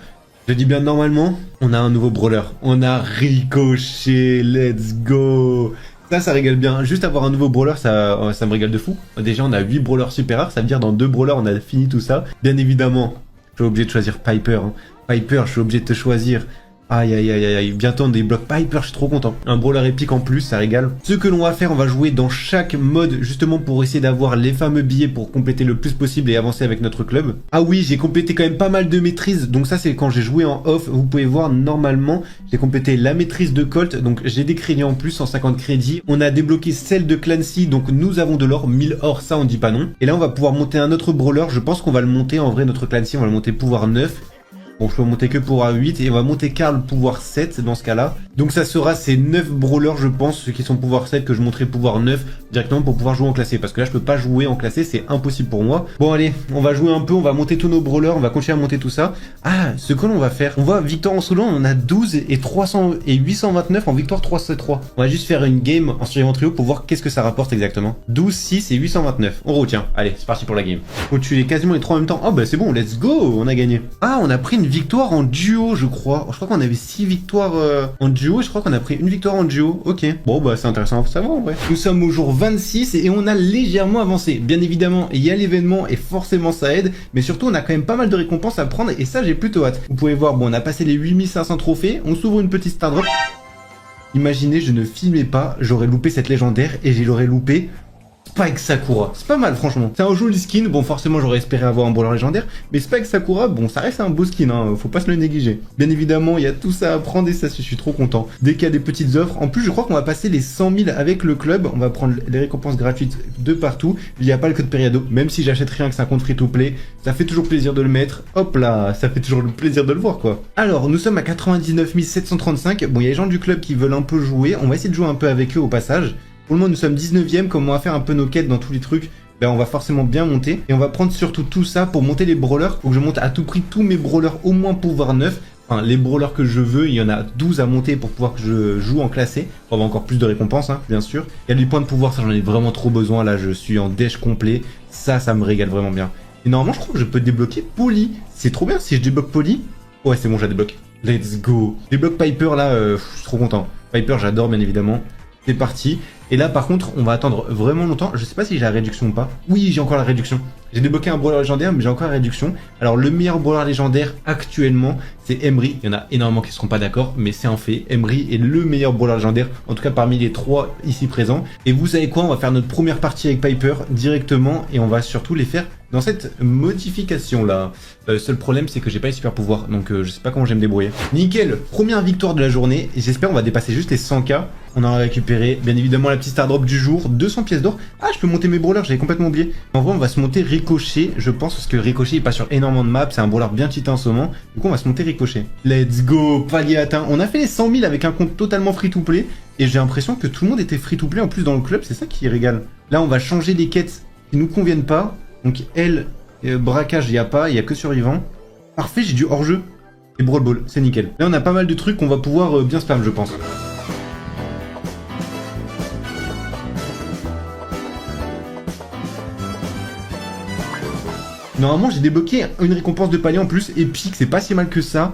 je dis bien normalement, on a un nouveau brawler. On a Ricochet, let's go. Ça régale bien. Juste avoir un nouveau brawler, ça me régale de fou. Déjà, on a 8 brawlers super rares. Ça veut dire dans 2 brawlers, on a fini tout ça. Bien évidemment, je suis obligé de choisir Piper. Hein. Piper, je suis obligé de te choisir. Aïe aïe aïe aïe, bientôt on débloque Piper, je suis trop content. Un brawler épique en plus, ça régale. Ce que l'on va faire, on va jouer dans chaque mode justement pour essayer d'avoir les fameux billets pour compléter le plus possible et avancer avec notre club. Ah oui, j'ai complété quand même pas mal de maîtrises, donc ça c'est quand j'ai joué en off. Vous pouvez voir normalement, j'ai complété la maîtrise de Colt, donc j'ai des crédits en plus, 150 crédits. On a débloqué celle de Clancy, donc nous avons de l'or, 1000 or, ça on dit pas non. Et là on va pouvoir monter un autre brawler, je pense qu'on va le monter en vrai notre Clancy, on va le monter pouvoir 9. Bon, je peux monter que pouvoir 8 et on va monter Karl pouvoir 7 dans ce cas-là. Donc ça sera ces 9 brawlers, je pense, ceux qui sont pouvoir 7 que je monterai pouvoir 9 directement pour pouvoir jouer en classé. Parce que là, je peux pas jouer en classé, c'est impossible pour moi. Bon, allez, on va jouer un peu, on va monter tous nos brawlers, on va continuer à monter tout ça. Ah, ce que l'on va faire, on voit victoire en solo, on a 12 et 300 et 829 en victoire 3-3. On va juste faire une game en survivant trio pour voir qu'est-ce que ça rapporte exactement. 12, 6 et 829. On retient. Allez, c'est parti pour la game. Faut tuer quasiment les 3 en même temps. Oh bah c'est bon, let's go, on a gagné. Ah, on a pris une victoire en duo, je crois. Je crois qu'on avait 6 victoires en duo et je crois qu'on a pris une victoire en duo. Ok. Bon bah c'est intéressant à savoir en vrai. Nous sommes au jour 26 et on a légèrement avancé. Bien évidemment, il y a l'événement et forcément ça aide, mais surtout on a quand même pas mal de récompenses à prendre et ça j'ai plutôt hâte. Vous pouvez voir, bon on a passé les 8500 trophées, on s'ouvre une petite star drop. Imaginez, je ne filmais pas, j'aurais loupé cette légendaire et je l'aurais loupé Spike Sakura. C'est pas mal franchement. C'est un joli skin, bon forcément j'aurais espéré avoir un brawler légendaire, mais Spike Sakura, bon ça reste un beau skin, hein, faut pas se le négliger. Bien évidemment, il y a tout ça à prendre et ça je suis trop content. Dès qu'il y a des petites offres, en plus je crois qu'on va passer les 100 000 avec le club, on va prendre les récompenses gratuites de partout. Il n'y a pas le code Periado, même si j'achète rien que c'est un compte free to play, ça fait toujours plaisir de le mettre. Hop là, ça fait toujours le plaisir de le voir quoi. Alors nous sommes à 99 735, bon il y a les gens du club qui veulent un peu jouer, on va essayer de jouer un peu avec eux au passage. Pour le moment, nous sommes 19e, comme on va faire un peu nos quêtes dans tous les trucs, ben on va forcément bien monter. Et on va prendre surtout tout ça pour monter les brawlers. Faut que je monte à tout prix tous mes brawlers au moins pouvoir 9. Enfin, les brawlers que je veux, il y en a 12 à monter pour pouvoir que je joue en classé. Pour avoir encore plus de récompenses, hein, bien sûr. Il y a des points de pouvoir, ça j'en ai vraiment trop besoin. Là, je suis en dash complet. Ça me régale vraiment bien. Et normalement, je crois que je peux débloquer Polly. C'est trop bien si je débloque Polly. Ouais, c'est bon, je la débloque. Let's go. Je débloque Piper là, je suis trop content. Piper, j'adore bien évidemment. C'est parti. Et là par contre on va attendre vraiment longtemps. Je sais pas si j'ai la réduction ou pas. Oui, j'ai encore la réduction. J'ai débloqué un brawler légendaire mais j'ai encore la réduction. Alors le meilleur brawler légendaire actuellement c'est Emery. Il y en a énormément qui seront pas d'accord mais c'est un fait. Emery est le meilleur brawler légendaire. En tout cas parmi les 3 ici présents. Et vous savez quoi, on va faire notre première partie avec Piper directement. Et on va surtout les faire dans cette modification là. Seul problème c'est que j'ai pas les super pouvoirs. Donc je sais pas comment je vais me débrouiller. Nickel, première victoire de la journée. Et j'espère on va dépasser juste les 100k. On en a récupéré bien évidemment la petite star drop du jour, 200 pièces d'or. Ah, je peux monter mes brawlers, j'avais complètement oublié. En vrai, on va se monter Ricochet, je pense, parce que Ricochet il passe sur énormément de maps, c'est un brawler bien cheaté en ce moment. Du coup, on va se monter Ricochet. Let's go, palier atteint. On a fait les 100 000 avec un compte totalement free to play. Et j'ai l'impression que tout le monde était free to play en plus dans le club, c'est ça qui régale. Là, on va changer les quêtes qui nous conviennent pas. Donc, braquage, il n'y a pas, il n'y a que survivant. Parfait, j'ai du hors-jeu. Et Brawl Ball, c'est nickel. Là, on a pas mal de trucs qu'on va pouvoir bien spam, je pense. Normalement, j'ai débloqué une récompense de palier en plus, épique, c'est pas si mal que ça.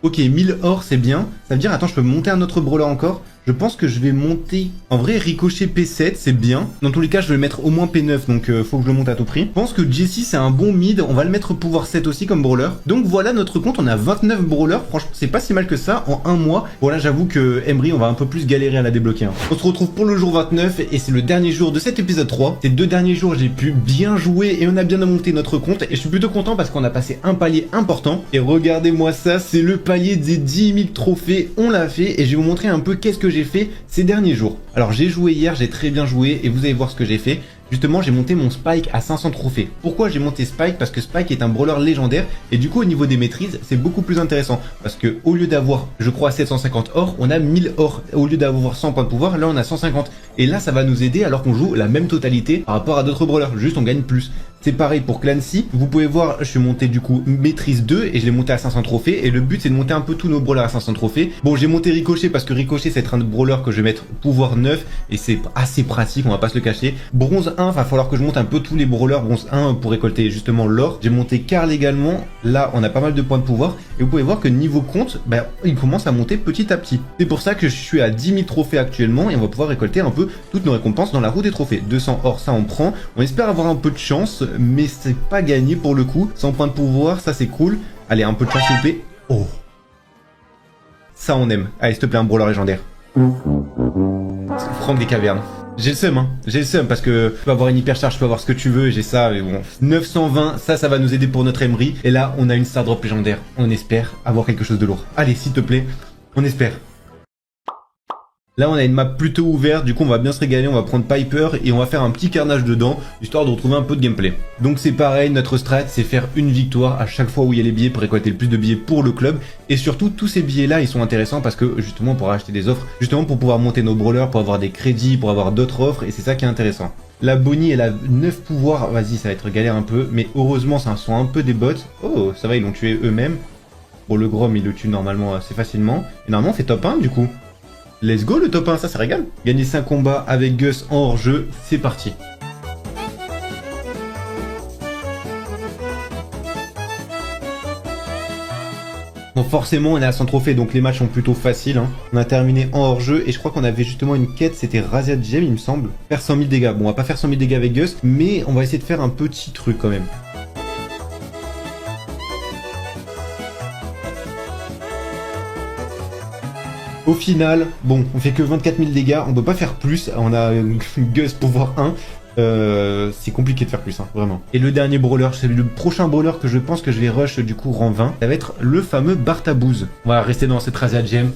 Ok, 1000 or, c'est bien. Ça veut dire, attends, je peux monter un autre brawler encore. Je pense que je vais monter... En vrai, Ricochet P7, c'est bien. Dans tous les cas, je vais le mettre au moins P9, donc faut que je le monte à tout prix. Je pense que Jessie, c'est un bon mid. On va le mettre pouvoir 7 aussi comme brawler. Donc voilà notre compte, on a 29 brawlers. Franchement, c'est pas si mal que ça en un mois. Bon là, j'avoue que Emery, on va un peu plus galérer à la débloquer. Hein. On se retrouve pour le jour 29 et c'est le dernier jour de cet épisode 3. Ces 2 derniers jours, j'ai pu bien jouer et on a bien monté notre compte. Et je suis plutôt content parce qu'on a passé un palier important. Et regardez-moi ça, c'est le palier des 10 000 trophées. On l'a fait et je vais vous montrer un peu qu'est-ce que j'ai fait ces derniers jours. Alors j'ai joué hier, j'ai très bien joué et vous allez voir ce que j'ai fait. Justement, j'ai monté mon Spike à 500 trophées. Pourquoi j'ai monté Spike? Parce que Spike est un brawler légendaire et du coup au niveau des maîtrises, c'est beaucoup plus intéressant. Parce que au lieu d'avoir, je crois, 750 or, on a 1000 or. Au lieu d'avoir 100 points de pouvoir, là on a 150. Et là ça va nous aider alors qu'on joue la même totalité par rapport à d'autres brawlers. Juste on gagne plus. C'est pareil pour Clancy. Vous pouvez voir, je suis monté du coup maîtrise 2 et je l'ai monté à 500 trophées. Et le but c'est de monter un peu tous nos brawlers à 500 trophées. Bon, j'ai monté Ricochet parce que Ricochet c'est un brawler que je vais mettre pouvoir 9 et c'est assez pratique, on va pas se le cacher. Bronze 1, va falloir que je monte un peu tous les brawlers. Bronze 1 pour récolter justement l'or. J'ai monté Karl également. Là, on a pas mal de points de pouvoir. Et vous pouvez voir que niveau compte, bah, il commence à monter petit à petit. C'est pour ça que je suis à 10 000 trophées actuellement et on va pouvoir récolter un peu toutes nos récompenses dans la roue des trophées. 200 or, ça on prend. On espère avoir un peu de chance, mais c'est pas gagné pour le coup. 100 points de pouvoir, ça c'est cool. Allez, un peu de chance s'il vous plaît. Oh, ça on aime. Allez, s'il te plaît, un brawler légendaire. Franck des cavernes. J'ai le seum, hein. J'ai le seum parce que tu peux avoir une hypercharge, tu peux avoir ce que tu veux, j'ai ça, mais bon. 920, ça va nous aider pour notre Emery. Et là, on a une star drop légendaire. On espère avoir quelque chose de lourd. Allez, s'il te plaît, on espère. Là, on a une map plutôt ouverte, du coup, on va bien se régaler, on va prendre Piper et on va faire un petit carnage dedans, histoire de retrouver un peu de gameplay. Donc c'est pareil, notre strat, c'est faire une victoire à chaque fois où il y a les billets pour récolter le plus de billets pour le club. Et surtout, tous ces billets-là, ils sont intéressants parce que, justement, on pourra acheter des offres, justement pour pouvoir monter nos brawlers, pour avoir des crédits, pour avoir d'autres offres, et c'est ça qui est intéressant. La Bonnie, elle a 9 pouvoirs, vas-y, ça va être galère un peu, mais heureusement, ça sont un peu des bots. Oh, ça va, ils l'ont tué eux-mêmes. Bon, le Grom, il le tue normalement assez facilement. Et normalement, c'est top 1 du coup. Let's go le top 1, ça régale. Gagner 5 combats avec Gus en hors-jeu, c'est parti. Bon, forcément, on est à 100 trophées, donc les matchs sont plutôt faciles. Hein. On a terminé en hors-jeu, et je crois qu'on avait justement une quête, c'était Razia Gem, il me semble. Faire 100 000 dégâts. Bon, on va pas faire 100 000 dégâts avec Gus, mais on va essayer de faire un petit truc quand même. Au final, bon, on fait que 24 000 dégâts, on peut pas faire plus, on a Gus pouvoir 1, c'est compliqué de faire plus, hein, vraiment. Et le dernier brawler, c'est le prochain brawler que je pense que je vais rush du coup rang 20, ça va être le fameux Bartabouz. On va rester dans cette Razia Gem.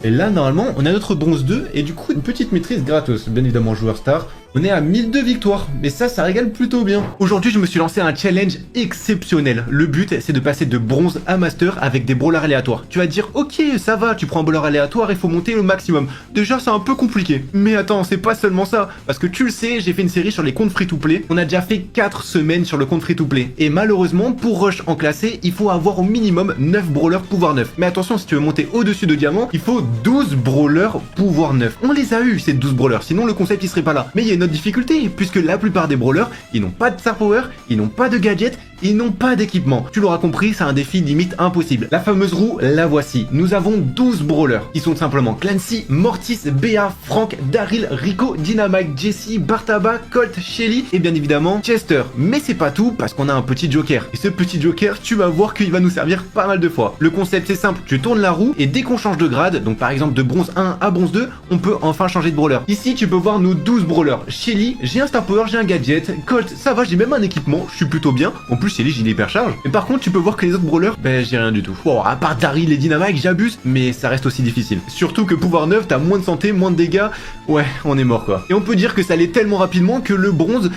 Et là, normalement, on a notre bronze 2 et du coup, une petite maîtrise gratos. Bien évidemment, joueur star. On est à 1002 victoires, mais ça régale plutôt bien. Aujourd'hui, je me suis lancé un challenge exceptionnel. Le but, c'est de passer de bronze à master avec des brawlers aléatoires. Tu vas dire, ok, ça va, tu prends un brawler aléatoire, il faut monter le maximum. Déjà, c'est un peu compliqué. Mais attends, c'est pas seulement ça. Parce que tu le sais, j'ai fait une série sur les comptes free-to-play. On a déjà fait 4 semaines sur le compte free-to-play. Et malheureusement, pour rush en classé, il faut avoir au minimum 9 brawlers pouvoir 9. Mais attention, si tu veux monter au-dessus de diamant, il faut 12 brawlers pouvoir 9. On les a eu, ces 12 brawlers. Sinon, le concept, il serait pas là. Mais il y a une autre difficulté, puisque la plupart des brawlers, ils n'ont pas de star power, ils n'ont pas de gadget, ils n'ont pas d'équipement. Tu l'auras compris, c'est un défi limite impossible. La fameuse roue, la voici. Nous avons 12 brawlers, qui sont simplement Clancy, Mortis, Bea, Frank, Daryl, Rico, Dynamite, Jesse, Bartaba, Colt, Shelly et bien évidemment Chester. Mais c'est pas tout, parce qu'on a un petit joker. Et ce petit joker, tu vas voir qu'il va nous servir pas mal de fois. Le concept c'est simple, tu tournes la roue et dès qu'on change de grade, donc par exemple de bronze 1 à bronze 2, on peut enfin changer de brawler. Ici, tu peux voir nos 12 brawlers. Shelly, j'ai un star power, j'ai un gadget. Colt, ça va, j'ai même un équipement, je suis plutôt bien. En plus, Shelly, j'ai une hypercharge. Mais par contre, tu peux voir que les autres brawlers, ben j'ai rien du tout. Bon, à part Daryl et Dynamite, j'abuse, mais ça reste aussi difficile. Surtout que pouvoir 9, t'as moins de santé, moins de dégâts. Ouais, on est mort quoi. Et on peut dire que ça allait tellement rapidement que le bronze,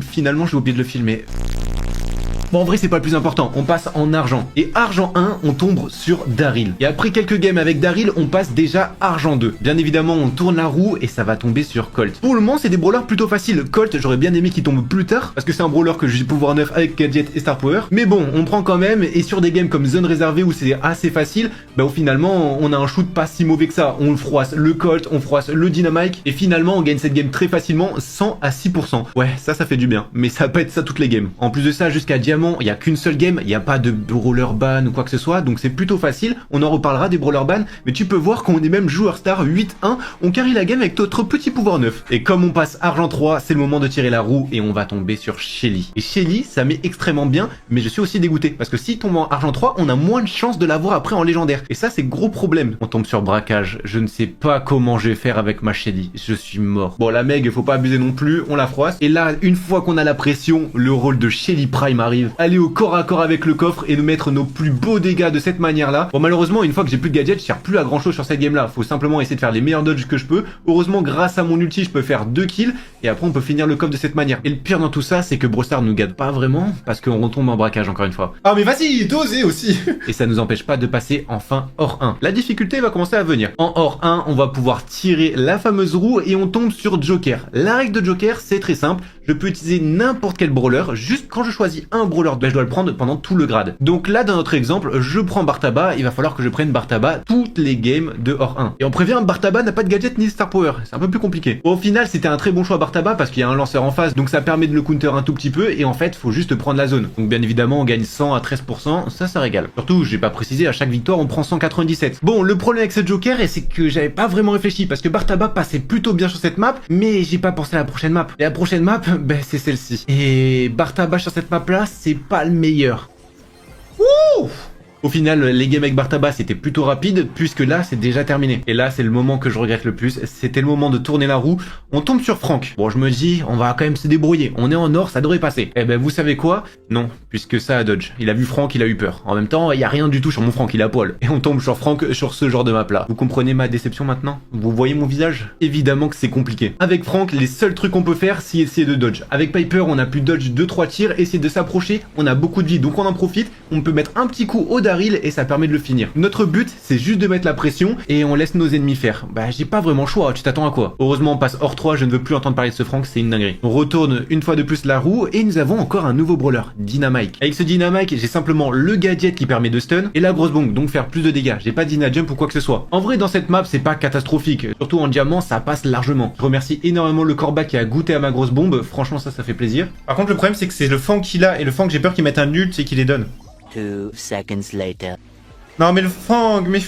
finalement, j'ai oublié de le filmer. Bon, en vrai, c'est pas le plus important, on passe en argent. Et argent 1, on tombe sur Daryl. Et après quelques games avec Daryl, on passe déjà argent 2. Bien évidemment, on tourne la roue et ça va tomber sur Colt. Pour le moment, c'est des brawlers plutôt faciles. Colt, j'aurais bien aimé qu'il tombe plus tard, parce que c'est un brawler que j'ai pouvoir 9 avec gadget et star power. Mais bon, on prend quand même, et sur des games comme zone réservée où c'est assez facile, finalement, on a un shoot pas si mauvais que ça. On froisse le Colt, on froisse le Dynamite, et finalement, on gagne cette game très facilement, 100 à 6%. Ouais, ça fait du bien. Mais ça va pas être ça toutes les games. En plus de ça, jusqu'à Diamant, il n'y a qu'une seule game, il n'y a pas de brawler ban ou quoi que ce soit, donc c'est plutôt facile, on en reparlera des brawler ban, mais tu peux voir qu'on est même joueur star 8-1, on carry la game avec notre petit pouvoir 9. Et comme on passe argent 3, c'est le moment de tirer la roue et on va tomber sur Shelly. Et Shelly, ça met extrêmement bien, mais je suis aussi dégoûté, parce que si tombe en argent 3, on a moins de chances de l'avoir après en légendaire. Et ça, c'est gros problème. On tombe sur braquage, je ne sais pas comment je vais faire avec ma Shelly, je suis mort. Bon, la Meg, faut pas abuser non plus, on la froisse. Et là, une fois qu'on a la pression, le rôle de Shelly Prime arrive. Allez au corps à corps avec le coffre et nous mettre nos plus beaux dégâts de cette manière-là. Bon, malheureusement, une fois que j'ai plus de gadget, je sers plus à grand chose sur cette game-là. Faut simplement essayer de faire les meilleurs dodges que je peux. Heureusement, grâce à mon ulti, je peux faire 2 kills et après on peut finir le coffre de cette manière. Et le pire dans tout ça, c'est que Brawl Stars nous gâte pas vraiment parce qu'on retombe en braquage encore une fois. Ah mais vas-y, t'osais aussi. Et ça nous empêche pas de passer enfin hors 1. La difficulté va commencer à venir. En hors 1, on va pouvoir tirer la fameuse roue et on tombe sur Joker. La règle de Joker, c'est très simple. Je peux utiliser n'importe quel brawler, juste quand je choisis un brawler, je dois le prendre pendant tout le grade. Donc là, dans notre exemple, je prends Bartaba, il va falloir que je prenne Bartaba toutes les games de hors 1. Et on prévient, Bartaba n'a pas de gadget ni de star power, c'est un peu plus compliqué. Au final, c'était un très bon choix Bartaba parce qu'il y a un lanceur en face, donc ça permet de le counter un tout petit peu, et en fait, faut juste prendre la zone. Donc bien évidemment, on gagne 100 à 13%, ça régale. Surtout, j'ai pas précisé, à chaque victoire, on prend 197. Bon, le problème avec ce Joker, c'est que j'avais pas vraiment réfléchi, parce que Bartaba passait plutôt bien sur cette map, mais j'ai pas pensé à la prochaine map. Et la prochaine map, c'est celle-ci. Et Bartaba sur cette map-là, c'est pas le meilleur. Ouh! Au final, les games avec Bartaba c'était plutôt rapide puisque là c'est déjà terminé. Et là c'est le moment que je regrette le plus, c'était le moment de tourner la roue. On tombe sur Franck. Bon, je me dis, on va quand même se débrouiller. On est en or, ça devrait passer. Eh ben vous savez quoi? Non, puisque ça a dodge. Il a vu Franck, il a eu peur. En même temps, il y a rien du tout sur mon Franck, il a poil. Et on tombe sur Franck sur ce genre de map là. Vous comprenez ma déception maintenant? Vous voyez mon visage? Évidemment que c'est compliqué. Avec Franck, les seuls trucs qu'on peut faire, c'est essayer de dodge. Avec Piper, on a pu dodge 2-3 tirs, essayer de s'approcher, on a beaucoup de vie, donc on en profite. On peut mettre un petit coup au Daryl et ça permet de le finir. Notre but, c'est juste de mettre la pression et on laisse nos ennemis faire. Bah, j'ai pas vraiment le choix, tu t'attends à quoi? Heureusement, on passe hors 3, je ne veux plus entendre parler de ce Franck, c'est une dinguerie. On retourne une fois de plus la roue et nous avons encore un nouveau brawler, Dynamite. Avec ce Dynamite, j'ai simplement le gadget qui permet de stun et la grosse bombe, donc faire plus de dégâts. J'ai pas Dyna Jump ou quoi que ce soit. En vrai, dans cette map, c'est pas catastrophique. Surtout en diamant, ça passe largement. Je remercie énormément le Corba qui a goûté à ma grosse bombe. Franchement, ça fait plaisir. Par contre, le problème, c'est que c'est le Fang qu'il a et le Fang, j'ai peur qu'il mette un ult et qu'il les donne. 2 seconds later. Non, mais le Fang, mais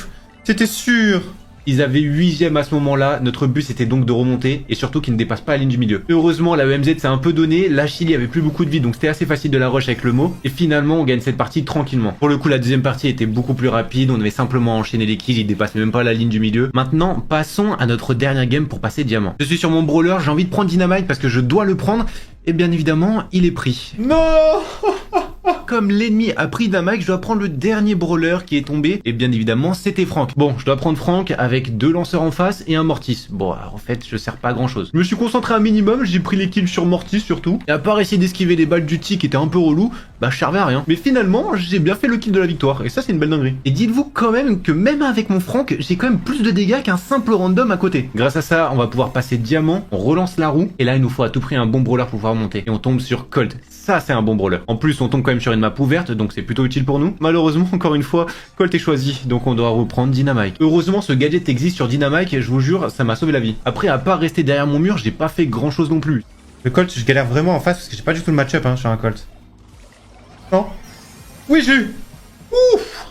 c'était sûr. Ils avaient 8ème à ce moment-là, notre but c'était donc de remonter et surtout qu'ils ne dépassent pas la ligne du milieu. Heureusement la EMZ s'est un peu donné, la Chili avait plus beaucoup de vie donc c'était assez facile de la rush avec le mot et finalement on gagne cette partie tranquillement. Pour le coup la deuxième partie était beaucoup plus rapide, on avait simplement enchaîné les kills, ils dépassaient même pas la ligne du milieu. Maintenant passons à notre dernière game pour passer diamant. Je suis sur mon brawler, j'ai envie de prendre Dynamite parce que je dois le prendre et bien évidemment il est pris. Non. Comme l'ennemi a pris Dynamite, je dois prendre le dernier brawler qui est tombé. Et bien évidemment, c'était Franck. Bon, je dois prendre Franck avec 2 lanceurs en face et un Mortis. Bon, alors, en fait, je sers pas à grand chose. Je me suis concentré un minimum, j'ai pris les kills sur Mortis surtout. Et à part essayer d'esquiver les balles du tic qui étaient un peu relou, bah je servais à rien. Mais finalement, j'ai bien fait le kill de la victoire. Et ça, c'est une belle dinguerie. Et dites-vous quand même que même avec mon Franck, j'ai quand même plus de dégâts qu'un simple random à côté. Grâce à ça, on va pouvoir passer diamant, on relance la roue. Et là, il nous faut à tout prix un bon brawler pour pouvoir monter. Et on tombe sur Colt. Ça, c'est un bon brawler. En plus, on tombe quand même sur une map ouverte, donc c'est plutôt utile pour nous. Malheureusement, encore une fois, Colt est choisi, donc on doit reprendre Dynamite. Heureusement, ce gadget existe sur Dynamite et je vous jure, ça m'a sauvé la vie. Après, à part rester derrière mon mur, j'ai pas fait grand chose non plus. Le Colt, je galère vraiment en face parce que j'ai pas du tout le match-up sur un Colt. Non. Oui, j'ai eu. Ouf.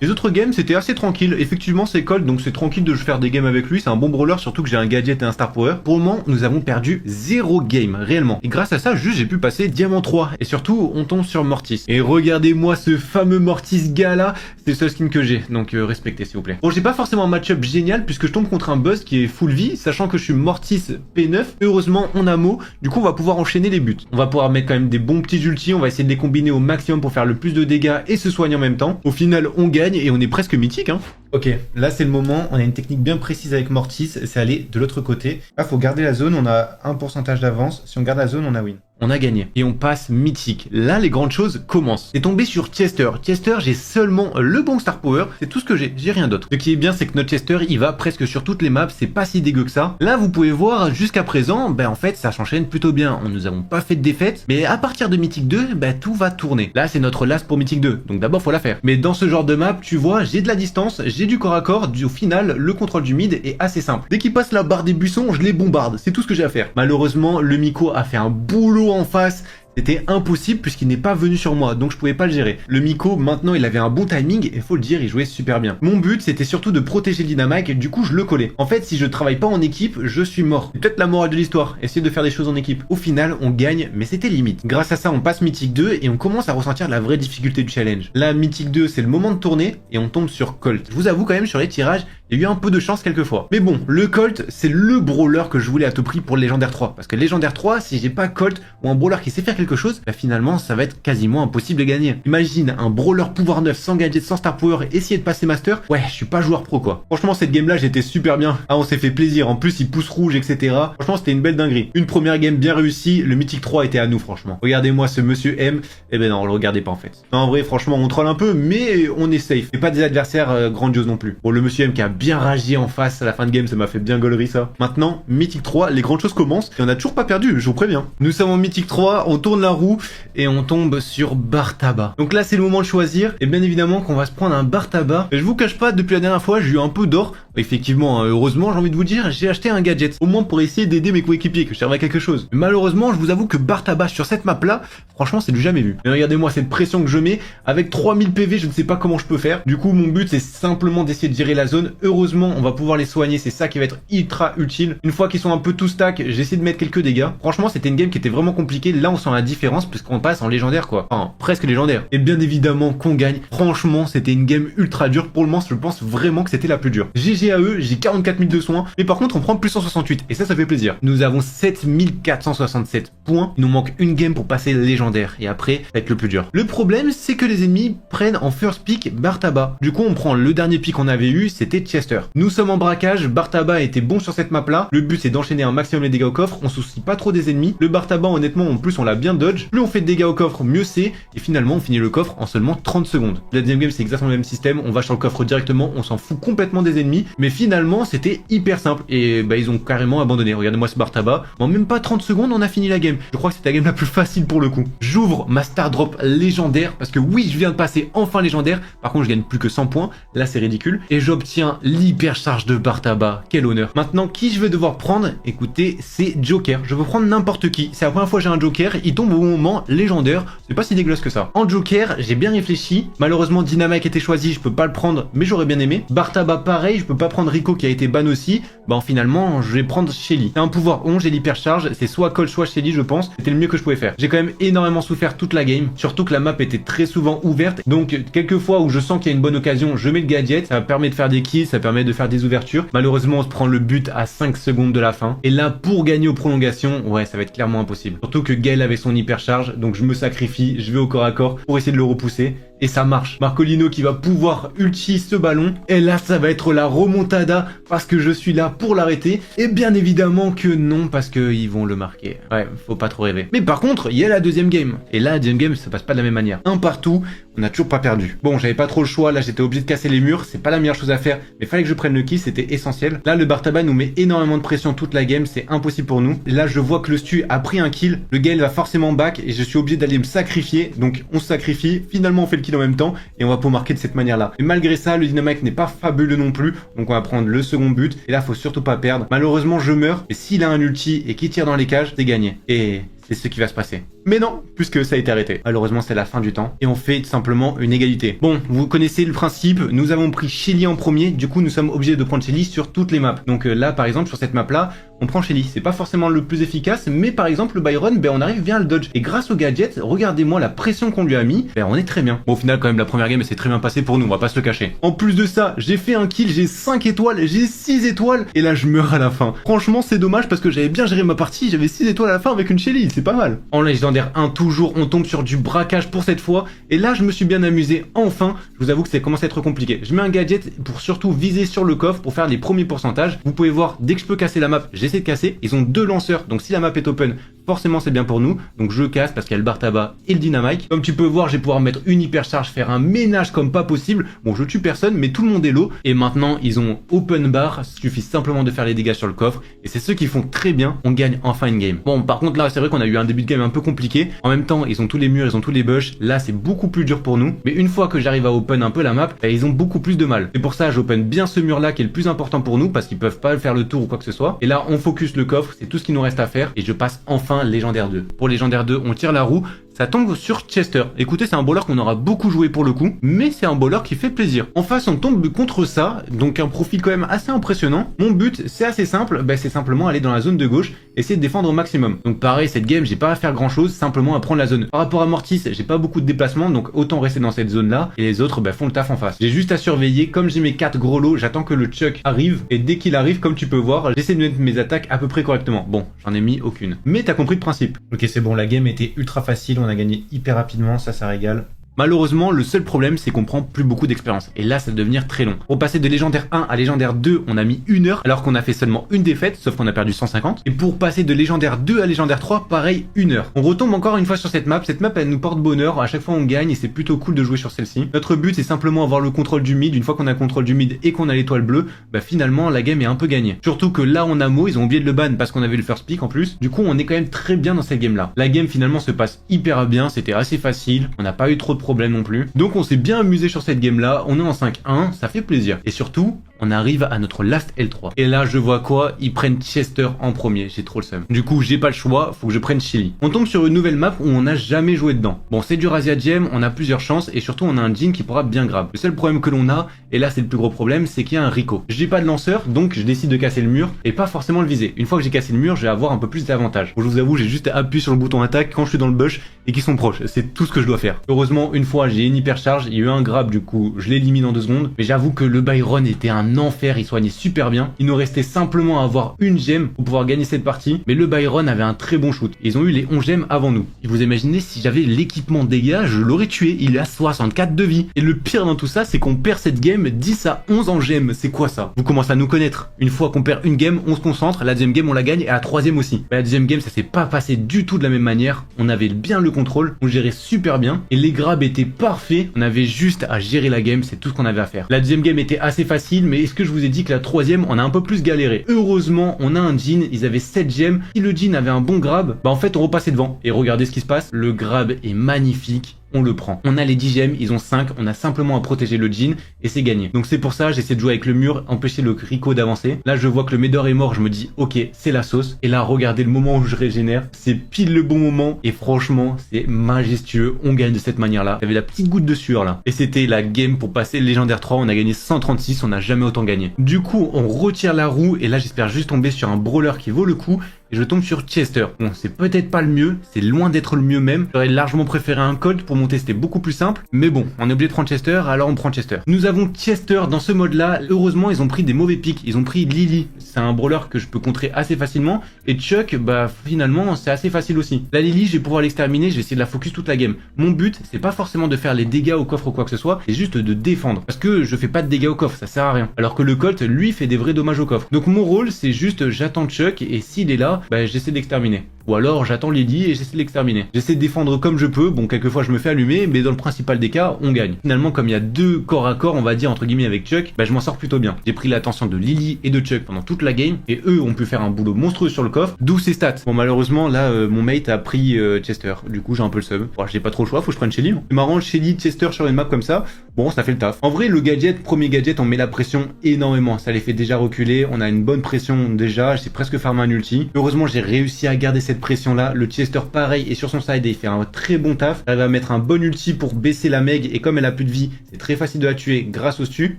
Les autres games c'était assez tranquille, effectivement c'est Colt donc c'est tranquille de faire des games avec lui, c'est un bon brawler surtout que j'ai un gadget et un star power. Pour le moment nous avons perdu 0 game réellement et grâce à ça juste j'ai pu passer diamant 3 et surtout on tombe sur Mortis. Et regardez-moi ce fameux Mortis gars là, c'est le seul skin que j'ai donc respectez s'il vous plaît. Bon j'ai pas forcément un match-up génial puisque je tombe contre un Buzz qui est full vie sachant que je suis Mortis P9, heureusement on a Mo, du coup on va pouvoir enchaîner les buts. On va pouvoir mettre quand même des bons petits ultis, on va essayer de les combiner au maximum pour faire le plus de dégâts et se soigner en même temps. Au final on gagne et on est presque mythique hein. Ok, là c'est le moment, on a une technique bien précise avec Mortis, c'est aller de l'autre côté. Là faut garder la zone, on a un pourcentage d'avance, si on garde la zone on a win. On a gagné et on passe mythique. Là les grandes choses commencent. C'est tombé sur Chester. Chester j'ai seulement le bon star power, c'est tout ce que j'ai rien d'autre. Ce qui est bien c'est que notre Chester il va presque sur toutes les maps, c'est pas si dégueu que ça. Là vous pouvez voir jusqu'à présent, ben en fait ça s'enchaîne plutôt bien. Nous avons pas fait de défaite, mais à partir de Mythique 2, ben tout va tourner. Là c'est notre last pour Mythique 2, donc d'abord faut la faire. Mais dans ce genre de map, tu vois, j'ai de la distance, j'ai du corps à corps, au final le contrôle du mid est assez simple. Dès qu'il passe la barre des buissons, je les bombarde, c'est tout ce que j'ai à faire. Malheureusement, le Miko a fait un boulot en face. C'était impossible puisqu'il n'est pas venu sur moi, donc je pouvais pas le gérer. Le Miko, maintenant, il avait un bon timing et faut le dire, il jouait super bien. Mon but, c'était surtout de protéger le Dynamite et du coup, je le collais. En fait, si je travaille pas en équipe, je suis mort. C'est peut-être la morale de l'histoire, essayer de faire des choses en équipe. Au final, on gagne, mais c'était limite. Grâce à ça, on passe Mythique 2 et on commence à ressentir la vraie difficulté du challenge. Là, Mythique 2, c'est le moment de tourner et on tombe sur Colt. Je vous avoue quand même, sur les tirages, il y a eu un peu de chance quelquefois. Mais bon, le Colt, c'est le brawler que je voulais à tout prix pour Légendaire 3. Parce que Légendaire 3, si j'ai pas Colt ou un brawler qui sait faire quelque chose, bah finalement, ça va être quasiment impossible de gagner. Imagine un brawler pouvoir 9 sans gadget, sans star power, essayer de passer master. Ouais, je suis pas joueur pro quoi. Franchement, cette game là, j'étais super bien. Ah, on s'est fait plaisir. En plus, il pousse rouge, etc. Franchement, c'était une belle dinguerie. Une première game bien réussie. Le Mythique 3 était à nous, franchement. Regardez-moi ce monsieur M. Eh ben non, on le regardait pas en fait. Non, en vrai, franchement, on troll un peu, mais on est safe. Et pas des adversaires grandioses non plus. Bon, le monsieur M qui a bien ragi en face à la fin de game, ça m'a fait bien gaulerie ça. Maintenant, Mythique 3, les grandes choses commencent. Et on a toujours pas perdu, je vous préviens. Nous sommes en Mythique 3, on tourne la roue et on tombe sur Bartaba. Donc là c'est le moment de choisir et bien évidemment qu'on va se prendre un Bartaba. Et je vous cache pas, depuis la dernière fois j'ai eu un peu d'or. Effectivement, heureusement j'ai envie de vous dire, j'ai acheté un gadget. Au moins pour essayer d'aider mes coéquipiers, que je servais à quelque chose. Mais malheureusement je vous avoue que Bartaba sur cette map là, franchement c'est du jamais vu. Mais regardez-moi cette pression que je mets, avec 3000 PV je ne sais pas comment je peux faire. Du coup mon but c'est simplement d'essayer de gérer la zone. heureusement on va pouvoir les soigner, c'est ça qui va être ultra utile. Une fois qu'ils sont un peu tout stack, j'essaie de mettre quelques dégâts. Franchement c'était une game qui était vraiment compliquée, là on sent la différence puisqu'on passe en légendaire quoi, enfin presque légendaire. Et bien évidemment qu'on gagne, franchement c'était une game ultra dure, pour le moment je pense vraiment que c'était la plus dure. GG à eux, j'ai 44 000 de soins, mais par contre on prend plus 168 et ça fait plaisir. Nous avons 7467 points, il nous manque une game pour passer légendaire et après ça va être le plus dur. Le problème c'est que les ennemis prennent en first pick Bartaba. Du coup on prend le dernier pick qu'on avait eu, c'était Chester. Nous sommes en braquage, Bartaba était bon sur cette map là, le but c'est d'enchaîner un maximum les dégâts au coffre, on se soucie pas trop des ennemis. Le Bartaba honnêtement en plus on l'a bien dodge, plus on fait de dégâts au coffre mieux c'est, et finalement on finit le coffre en seulement 30 secondes. La deuxième game c'est exactement le même système, on va sur le coffre directement, on s'en fout complètement des ennemis, mais finalement c'était hyper simple et bah ils ont carrément abandonné. Regardez-moi ce Bartaba, en même pas 30 secondes on a fini la game. Je crois que c'était la game la plus facile pour le coup. J'ouvre ma star drop légendaire parce que oui je viens de passer enfin légendaire, par contre je gagne plus que 100 points, là c'est ridicule, et j'obtiens l'hypercharge de Bartaba, quel honneur. Maintenant qui je vais devoir prendre, écoutez c'est Joker, je veux prendre n'importe qui, c'est la première fois que j'ai un Joker, il tombe au moment légendaire, c'est pas si dégueulasse que ça. En Joker j'ai bien réfléchi, malheureusement Dynamite était choisi, je peux pas le prendre mais j'aurais bien aimé. Bartaba pareil, je peux pas prendre Rico qui a été ban aussi, bah finalement je vais prendre Shelly. C'est un pouvoir 11, j'ai l'hypercharge, c'est soit Cole soit Shelly je pense, c'était le mieux que je pouvais faire. J'ai quand même énormément souffert toute la game, surtout que la map était très souvent ouverte, donc quelques fois où je sens qu'il y a une bonne occasion, je mets le gadget, ça permet de faire des kills, ça permet de faire des ouvertures. Malheureusement on se prend le but à 5 secondes de la fin, et là pour gagner aux prolongations, ouais ça va être clairement impossible. Surtout que Gale avait son hypercharge, donc je me sacrifie, je vais au corps à corps pour essayer de le repousser. Et ça marche. Marcolino qui va pouvoir ulti ce ballon. Et là, ça va être la remontada parce que je suis là pour l'arrêter. Et bien évidemment que non, parce qu'ils vont le marquer. Ouais, faut pas trop rêver. Mais par contre, il y a la deuxième game. Et là, la deuxième game, ça passe pas de la même manière. Un partout, on n'a toujours pas perdu. Bon, j'avais pas trop le choix. Là, j'étais obligé de casser les murs. C'est pas la meilleure chose à faire. Mais fallait que je prenne le kill, c'était essentiel. Là, le Bartaba nous met énormément de pression toute la game. C'est impossible pour nous. Et là, je vois que le Stu a pris un kill. Le Gale va forcément back. Et je suis obligé d'aller me sacrifier. Donc, on se sacrifie. Finalement, on fait le kill en même temps et on va pouvoir marquer de cette manière là. Mais malgré ça, le Dynamite n'est pas fabuleux non plus, donc on va prendre le second but et là faut surtout pas perdre. Malheureusement je meurs, mais s'il a un ulti et qu'il tire dans les cages, c'est gagné. Et c'est ce qui va se passer. Mais non, puisque ça a été arrêté. Malheureusement, c'est la fin du temps. Et on fait tout simplement une égalité. Bon, vous connaissez le principe. Nous avons pris Shelly en premier. Du coup, nous sommes obligés de prendre Shelly sur toutes les maps. Donc là, par exemple, sur cette map-là, on prend Shelly. C'est pas forcément le plus efficace, mais par exemple, le Byron, ben on arrive bien à le dodge. Et grâce au gadget, regardez-moi la pression qu'on lui a mis. Ben on est très bien. Bon, au final, quand même, la première game, elle s'est très bien passée pour nous. On va pas se le cacher. En plus de ça, j'ai fait un kill, j'ai 5 étoiles, j'ai 6 étoiles. Et là, je meurs à la fin. Franchement, c'est dommage parce que j'avais bien géré ma partie. J'avais 6 étoiles à la fin avec une Shelly. C'est pas mal. En légendaire 1, toujours, on tombe sur du braquage pour cette fois. Et là, je me suis bien amusé. Enfin, je vous avoue que ça commence à être compliqué. Je mets un gadget pour surtout viser sur le coffre pour faire les premiers pourcentages. Vous pouvez voir, dès que je peux casser la map, j'essaie de casser. Ils ont 2 lanceurs, donc si la map est open, forcément c'est bien pour nous. Donc je casse parce qu'il y a le Bartaba et le Dynamite. Comme tu peux voir, je vais pouvoir mettre une hypercharge, faire un ménage comme pas possible. Bon, je tue personne, mais tout le monde est low. Et maintenant, ils ont open bar. Il suffit simplement de faire les dégâts sur le coffre. Et c'est ceux qui font très bien. On gagne enfin une game. Bon, par contre là, c'est vrai qu'on a eu un début de game un peu compliqué. En même temps, ils ont tous les murs, ils ont tous les bush. Là, c'est beaucoup plus dur pour nous. Mais une fois que j'arrive à open un peu la map, bah, ils ont beaucoup plus de mal. Et pour ça, j'open bien ce mur là qui est le plus important pour nous parce qu'ils peuvent pas faire le tour ou quoi que ce soit. Et là, on focus le coffre. C'est tout ce qu'il nous reste à faire. Et je passe enfin légendaire 2. Pour légendaire 2, on tire la roue. Ça tombe sur Chester. Écoutez, c'est un bowler qu'on aura beaucoup joué pour le coup, mais c'est un bowler qui fait plaisir. En face, on tombe contre ça, donc un profil quand même assez impressionnant. Mon but, c'est assez simple, c'est simplement aller dans la zone de gauche, essayer de défendre au maximum. Donc pareil, cette game, j'ai pas à faire grand chose, simplement à prendre la zone. Par rapport à Mortis, j'ai pas beaucoup de déplacement, donc autant rester dans cette zone-là, et les autres font le taf en face. J'ai juste à surveiller, comme j'ai mes 4 gros lots, j'attends que le Chuck arrive, et dès qu'il arrive, comme tu peux voir, j'essaie de mettre mes attaques à peu près correctement. Bon, j'en ai mis aucune. Mais t'as compris le principe. Ok, c'est bon, la game était ultra facile, on a gagné hyper rapidement, ça régale. Malheureusement, le seul problème, c'est qu'on prend plus beaucoup d'expérience. Et là, ça va devenir très long. Pour passer de légendaire 1 à légendaire 2, on a mis 1 heure, alors qu'on a fait seulement une défaite, sauf qu'on a perdu 150. Et pour passer de légendaire 2 à légendaire 3, pareil, 1 heure. On retombe encore une fois sur cette map. Cette map, elle nous porte bonheur. À chaque fois, on gagne et c'est plutôt cool de jouer sur celle-ci. Notre but, c'est simplement avoir le contrôle du mid. Une fois qu'on a le contrôle du mid et qu'on a l'étoile bleue, finalement, la game est un peu gagnée. Surtout que là, on a Mo, ils ont oublié de le ban parce qu'on avait le first pick en plus. Du coup, on est quand même très bien dans cette game-là. La game, finalement, se passe hyper bien. C'était assez facile. On n'a pas eu trop de problème non plus. Donc on s'est bien amusé sur cette game là, on est en 5-1, ça fait plaisir. Et surtout, on arrive à notre last L3. Et là, je vois quoi? Ils prennent Chester en premier, j'ai trop le seum. Du coup, j'ai pas le choix, faut que je prenne Shelly. On tombe sur une nouvelle map où on n'a jamais joué dedans. Bon, c'est du Razia Gem, on a plusieurs chances et surtout on a un Jhin qui pourra bien grab. Le seul problème que l'on a, et là c'est le plus gros problème, c'est qu'il y a un Rico. J'ai pas de lanceur, donc je décide de casser le mur et pas forcément le viser. Une fois que j'ai cassé le mur, je vais avoir un peu plus d'avantages. Bon, je vous avoue, j'ai juste appuyé sur le bouton attaque quand je suis dans le bush et qu'ils sont proches. C'est tout ce que je dois faire. Heureusement, une fois j'ai une hypercharge, il y a eu un grab, du coup je l'élimine en 2 secondes. Mais j'avoue que le Byron était un enfer, il soignait super bien. Il nous restait simplement à avoir une gemme pour pouvoir gagner cette partie. Mais le Byron avait un très bon shoot. Ils ont eu les 11 gemmes avant nous. Et vous imaginez, si j'avais l'équipement dégâts, je l'aurais tué. Il est à 64 de vie. Et le pire dans tout ça, c'est qu'on perd cette game 10 à 11 en gemmes. C'est quoi ça? Vous commencez à nous connaître. Une fois qu'on perd une game, on se concentre. La deuxième game, on la gagne. Et la troisième aussi. La deuxième game, ça s'est pas passé du tout de la même manière. On avait bien le contrôle. On gérait super bien. Et les grabs étaient parfaits. On avait juste à gérer la game. C'est tout ce qu'on avait à faire. La deuxième game était assez facile. Mais est-ce que je vous ai dit que la troisième, on a un peu plus galéré? Heureusement, on a un Jhin. Ils avaient 7 gemmes. Si le Jhin avait un bon grab, bah en fait, on repassait devant. Et regardez ce qui se passe. Le grab est magnifique. On le prend. On a les 10 gemmes, ils ont 5, on a simplement à protéger le Jhin et c'est gagné. Donc c'est pour ça, j'essaie de jouer avec le mur, empêcher le Rico d'avancer. Là, je vois que le Médor est mort, je me dis ok, c'est la sauce. Et là, regardez le moment où je régénère, c'est pile le bon moment et franchement, c'est majestueux. On gagne de cette manière-là. Il y avait la petite goutte de sueur là. Et c'était la game pour passer le légendaire 3, on a gagné 136, on n'a jamais autant gagné. Du coup, on retire la roue et là, j'espère juste tomber sur un brawler qui vaut le coup. Et je tombe sur Chester. Bon, c'est peut-être pas le mieux, c'est loin d'être le mieux même. J'aurais largement préféré un Colt pour monter, c'était beaucoup plus simple. Mais bon, on est obligé de prendre Chester, alors on prend Chester. Nous avons Chester dans ce mode-là. Heureusement, ils ont pris des mauvais pics. Ils ont pris Lily. C'est un brawler que je peux contrer assez facilement. Et Chuck, bah finalement, c'est assez facile aussi. La Lily, je vais pouvoir l'exterminer, je vais essayer de la focus toute la game. Mon but, c'est pas forcément de faire les dégâts au coffre ou quoi que ce soit, c'est juste de défendre. Parce que je fais pas de dégâts au coffre, ça sert à rien. Alors que le Colt, lui, fait des vrais dommages au coffre. Donc mon rôle, c'est juste j'attends Chuck et s'il est là, bah j'essaie d'exterminer. Ou alors j'attends Lily et j'essaie de l'exterminer. J'essaie de défendre comme je peux, bon quelquefois je me fais allumer, mais dans le principal des cas, on gagne. Finalement comme il y a 2 corps à corps, on va dire entre guillemets avec Chuck, bah je m'en sors plutôt bien. J'ai pris l'attention de Lily et de Chuck pendant toute la game, et eux ont pu faire un boulot monstrueux sur le coffre, d'où ses stats. Bon malheureusement là, mon mate a pris Chester, du coup j'ai un peu le seum. Bon, j'ai pas trop le choix, faut que je prenne Shelly. C'est marrant, Shelly, Chester sur une map comme ça, bon ça fait le taf. En vrai le gadget, premier gadget, on met la pression énormément, ça les fait déjà reculer, on a une bonne pression déjà, j'ai presque farmé un ulti. Heureusement j'ai réussi à garder cette pression là, le Chester pareil et sur son side et il fait un très bon taf. Elle va mettre un bon ulti pour baisser la Meg et comme elle a plus de vie, c'est très facile de la tuer grâce au stu.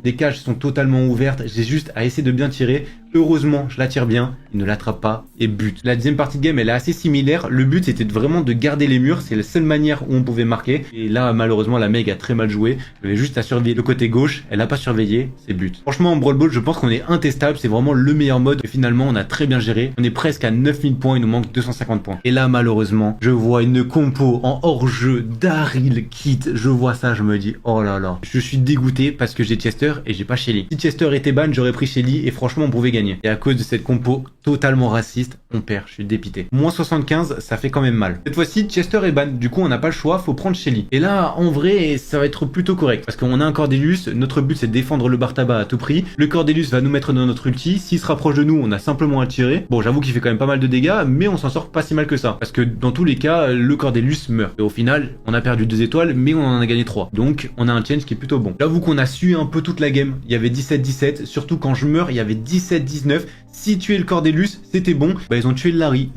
Les cages sont totalement ouvertes, j'ai juste à essayer de bien tirer. Heureusement, je la tire bien, il ne l'attrape pas et bute. La deuxième partie de game, elle est assez similaire. Le but, c'était vraiment de garder les murs. C'est la seule manière où on pouvait marquer. Et là, malheureusement, la Meg a très mal joué. Je vais juste à surveiller le côté gauche. Elle n'a pas surveillé, c'est but. Franchement, en Brawl Ball, je pense qu'on est intestable. C'est vraiment le meilleur mode. Et finalement, on a très bien géré. On est presque à 9000 points. Il nous manque 250 points. Et là, malheureusement, je vois une compo en hors-jeu Daryl Kit. Je vois ça, je me dis, oh là là. Je suis dégoûté parce que j'ai Chester et j'ai pas Shelly. Si Chester était ban, j'aurais pris Shelly et franchement, on pouvait gagner. Et à cause de cette compo totalement raciste, on perd, je suis dépité. Moins 75, ça fait quand même mal. Cette fois-ci, Chester est ban, du coup on n'a pas le choix, faut prendre Shelly. Et là, en vrai, ça va être plutôt correct, parce qu'on a un Cordelius, notre but c'est de défendre le bar tabac à tout prix. Le Cordelius va nous mettre dans notre ulti, s'il se rapproche de nous, on a simplement à tirer. Bon, j'avoue qu'il fait quand même pas mal de dégâts, mais on s'en sort pas si mal que ça, parce que dans tous les cas, le Cordelius meurt. Et au final, on a perdu 2 étoiles, mais on en a gagné 3. Donc, on a un change qui est plutôt bon. J'avoue qu'on a su un peu toute la game, il y avait 17-17, surtout quand je meurs, il y avait 17-19. Si tuer le Cordelius, c'était bon. Bah, ils ont tué le Larry.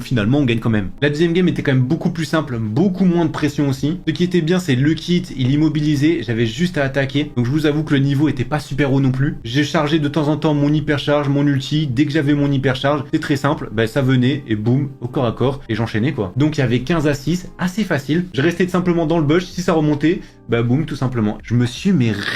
Finalement, on gagne quand même. La deuxième game était quand même beaucoup plus simple, beaucoup moins de pression aussi. Ce qui était bien, c'est le kit, il immobilisait. J'avais juste à attaquer. Donc, je vous avoue que le niveau était pas super haut non plus. J'ai chargé de temps en temps mon hypercharge, mon ulti. Dès que j'avais mon hypercharge, c'est très simple. Bah, ça venait et boum, au corps à corps. Et j'enchaînais quoi. Donc, il y avait 15 à 6, assez facile. Je restais simplement dans le bush. Si ça remontait, bah boum, tout simplement. Je me suis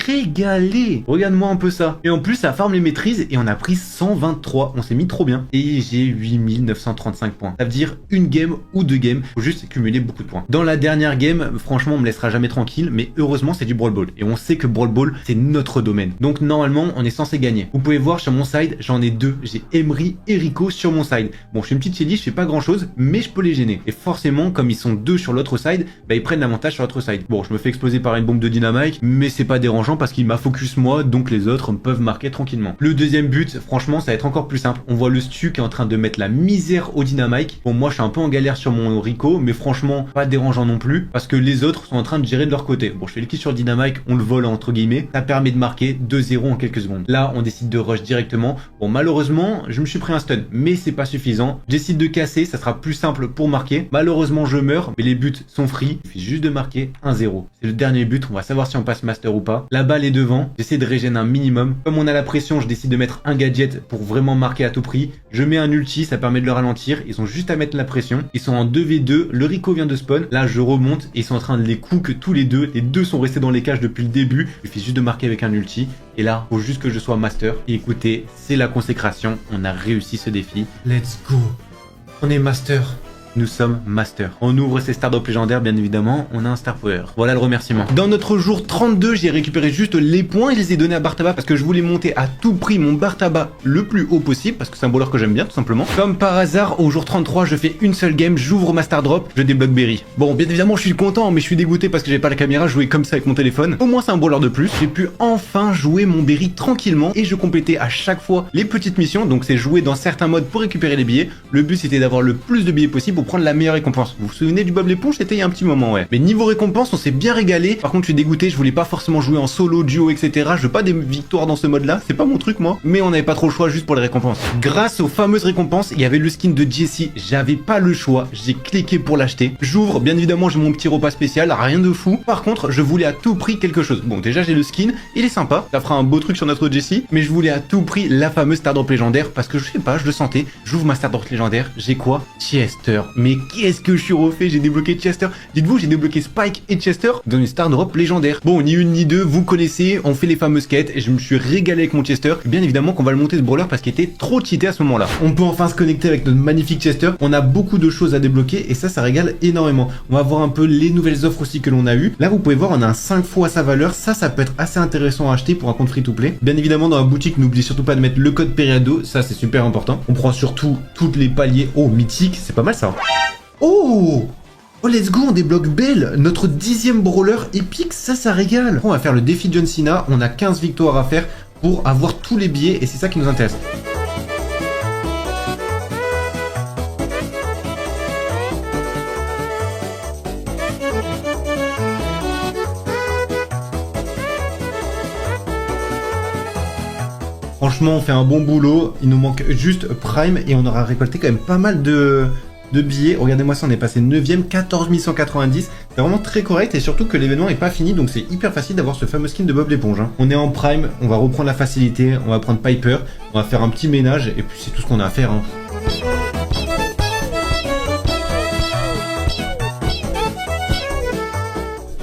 régalé. Regarde-moi un peu ça. Et en plus, ça farm les maîtrises et on a pris 123. On s'est mis trop bien. Et j'ai 8935 points. Ça veut dire une game ou 2 games. Faut juste cumuler beaucoup de points. Dans la dernière game, franchement, on me laissera jamais tranquille. Mais heureusement, c'est du Brawl Ball. Et on sait que Brawl Ball, c'est notre domaine. Donc normalement, on est censé gagner. Vous pouvez voir sur mon side, j'en ai 2. J'ai Emery et Rico sur mon side. Bon, je suis une petite Shelly, je fais pas grand chose, mais je peux les gêner. Et forcément, comme ils sont 2 sur l'autre side, bah ils prennent l'avantage sur l'autre side. Bon, je me fais exploser par une bombe de dynamite, mais c'est pas dérangeant parce qu'il m'a focus moi, donc les autres peuvent marquer tranquillement. Le Le deuxième but, franchement, ça va être encore plus simple. On voit le Stu qui est en train de mettre la misère au Dynamite. Bon, moi, je suis un peu en galère sur mon Rico, mais franchement, pas dérangeant non plus, parce que les autres sont en train de gérer de leur côté. Bon, je fais le kill sur le Dynamite, on le vole entre guillemets. Ça permet de marquer 2-0 en quelques secondes. Là, on décide de rush directement. Bon, malheureusement, je me suis pris un stun, mais c'est pas suffisant. J'décide de casser, ça sera plus simple pour marquer. Malheureusement, je meurs, mais les buts sont free. Il suffit juste de marquer 1-0. C'est le dernier but, on va savoir si on passe master ou pas. La balle est devant, j'essaie de régénérer un minimum. Comme on a la pression, je décide de mettre un gadget pour vraiment marquer à tout prix. Je mets un ulti, ça permet de le ralentir. Ils ont juste à mettre la pression. Ils sont en 2v2, le Rico vient de spawn. Là, je remonte et ils sont en train de les cook tous les deux. Les deux sont restés dans les cages depuis le début. Il suffit juste de marquer avec un ulti. Et là, faut juste que je sois master. Et écoutez, c'est la consécration. On a réussi ce défi. Let's go. On est master. Nous sommes master. On ouvre ces Star Drop légendaires, bien évidemment, on a un Star Power. Voilà le remerciement. Dans notre jour 32, j'ai récupéré juste les points et je les ai donnés à Bartaba parce que je voulais monter à tout prix mon Bartaba le plus haut possible parce que c'est un bowler que j'aime bien tout simplement. Comme par hasard, au jour 33, je fais une seule game, j'ouvre ma Star Drop, je débloque Berry. Bon, bien évidemment, je suis content, mais je suis dégoûté parce que j'avais pas la caméra, je jouais comme ça avec mon téléphone. Au moins, c'est un bowler de plus. J'ai pu enfin jouer mon Berry tranquillement et je complétais à chaque fois les petites missions. Donc, c'est jouer dans certains modes pour récupérer les billets. Le but, c'était d'avoir le plus de billets possible pour prendre la meilleure récompense. Vous vous souvenez du Bob l'éponge? C'était il y a un petit moment, ouais. Mais niveau récompense, on s'est bien régalé. Par contre, je suis dégoûté, je voulais pas forcément jouer en solo, duo, etc. Je veux pas des victoires dans ce mode-là, c'est pas mon truc, moi. Mais on n'avait pas trop le choix juste pour les récompenses. Grâce aux fameuses récompenses, il y avait le skin de Jessie. J'avais pas le choix, j'ai cliqué pour l'acheter. J'ouvre, bien évidemment, j'ai mon petit repas spécial, rien de fou. Par contre, je voulais à tout prix quelque chose. Bon, déjà, j'ai le skin, il est sympa. Ça fera un beau truc sur notre Jessie. Mais je voulais à tout prix la fameuse Star Drop légendaire parce que je sais pas, je le sentais. J'ouvre ma Star Drop légendaire, j'ai quoi? Chester. Mais qu'est-ce que je suis refait, j'ai débloqué Chester. Dites-vous, j'ai débloqué Spike et Chester dans une Star Drop légendaire. Bon, ni une ni deux, vous connaissez, on fait les fameuses quêtes et je me suis régalé avec mon Chester. Et bien évidemment qu'on va le monter ce brawler parce qu'il était trop cheaté à ce moment-là. On peut enfin se connecter avec notre magnifique Chester. On a beaucoup de choses à débloquer et ça régale énormément. On va voir un peu les nouvelles offres aussi que l'on a eues. Là, vous pouvez voir, on a un 5 fois sa valeur. Ça peut être assez intéressant à acheter pour un compte free-to-play. Bien évidemment, dans la boutique, n'oubliez surtout pas de mettre le code Periado. Ça, c'est super important. On prend surtout toutes les paliers. Oh, mythique, c'est pas mal ça. Oh! Oh, let's go, on débloque Belle, notre 10e brawler épique, ça régale. On va faire le défi John Cena, on a 15 victoires à faire pour avoir tous les billets et c'est ça qui nous intéresse. Franchement, on fait un bon boulot, il nous manque juste Prime et on aura récolté quand même pas mal de billets. Regardez-moi ça, on est passé 9ème, 14 190. C'est vraiment très correct et surtout que l'événement est pas fini, donc c'est hyper facile d'avoir ce fameux skin de Bob l'éponge. On est en Prime, on va reprendre la facilité, on va prendre Piper, on va faire un petit ménage et puis c'est tout ce qu'on a à faire.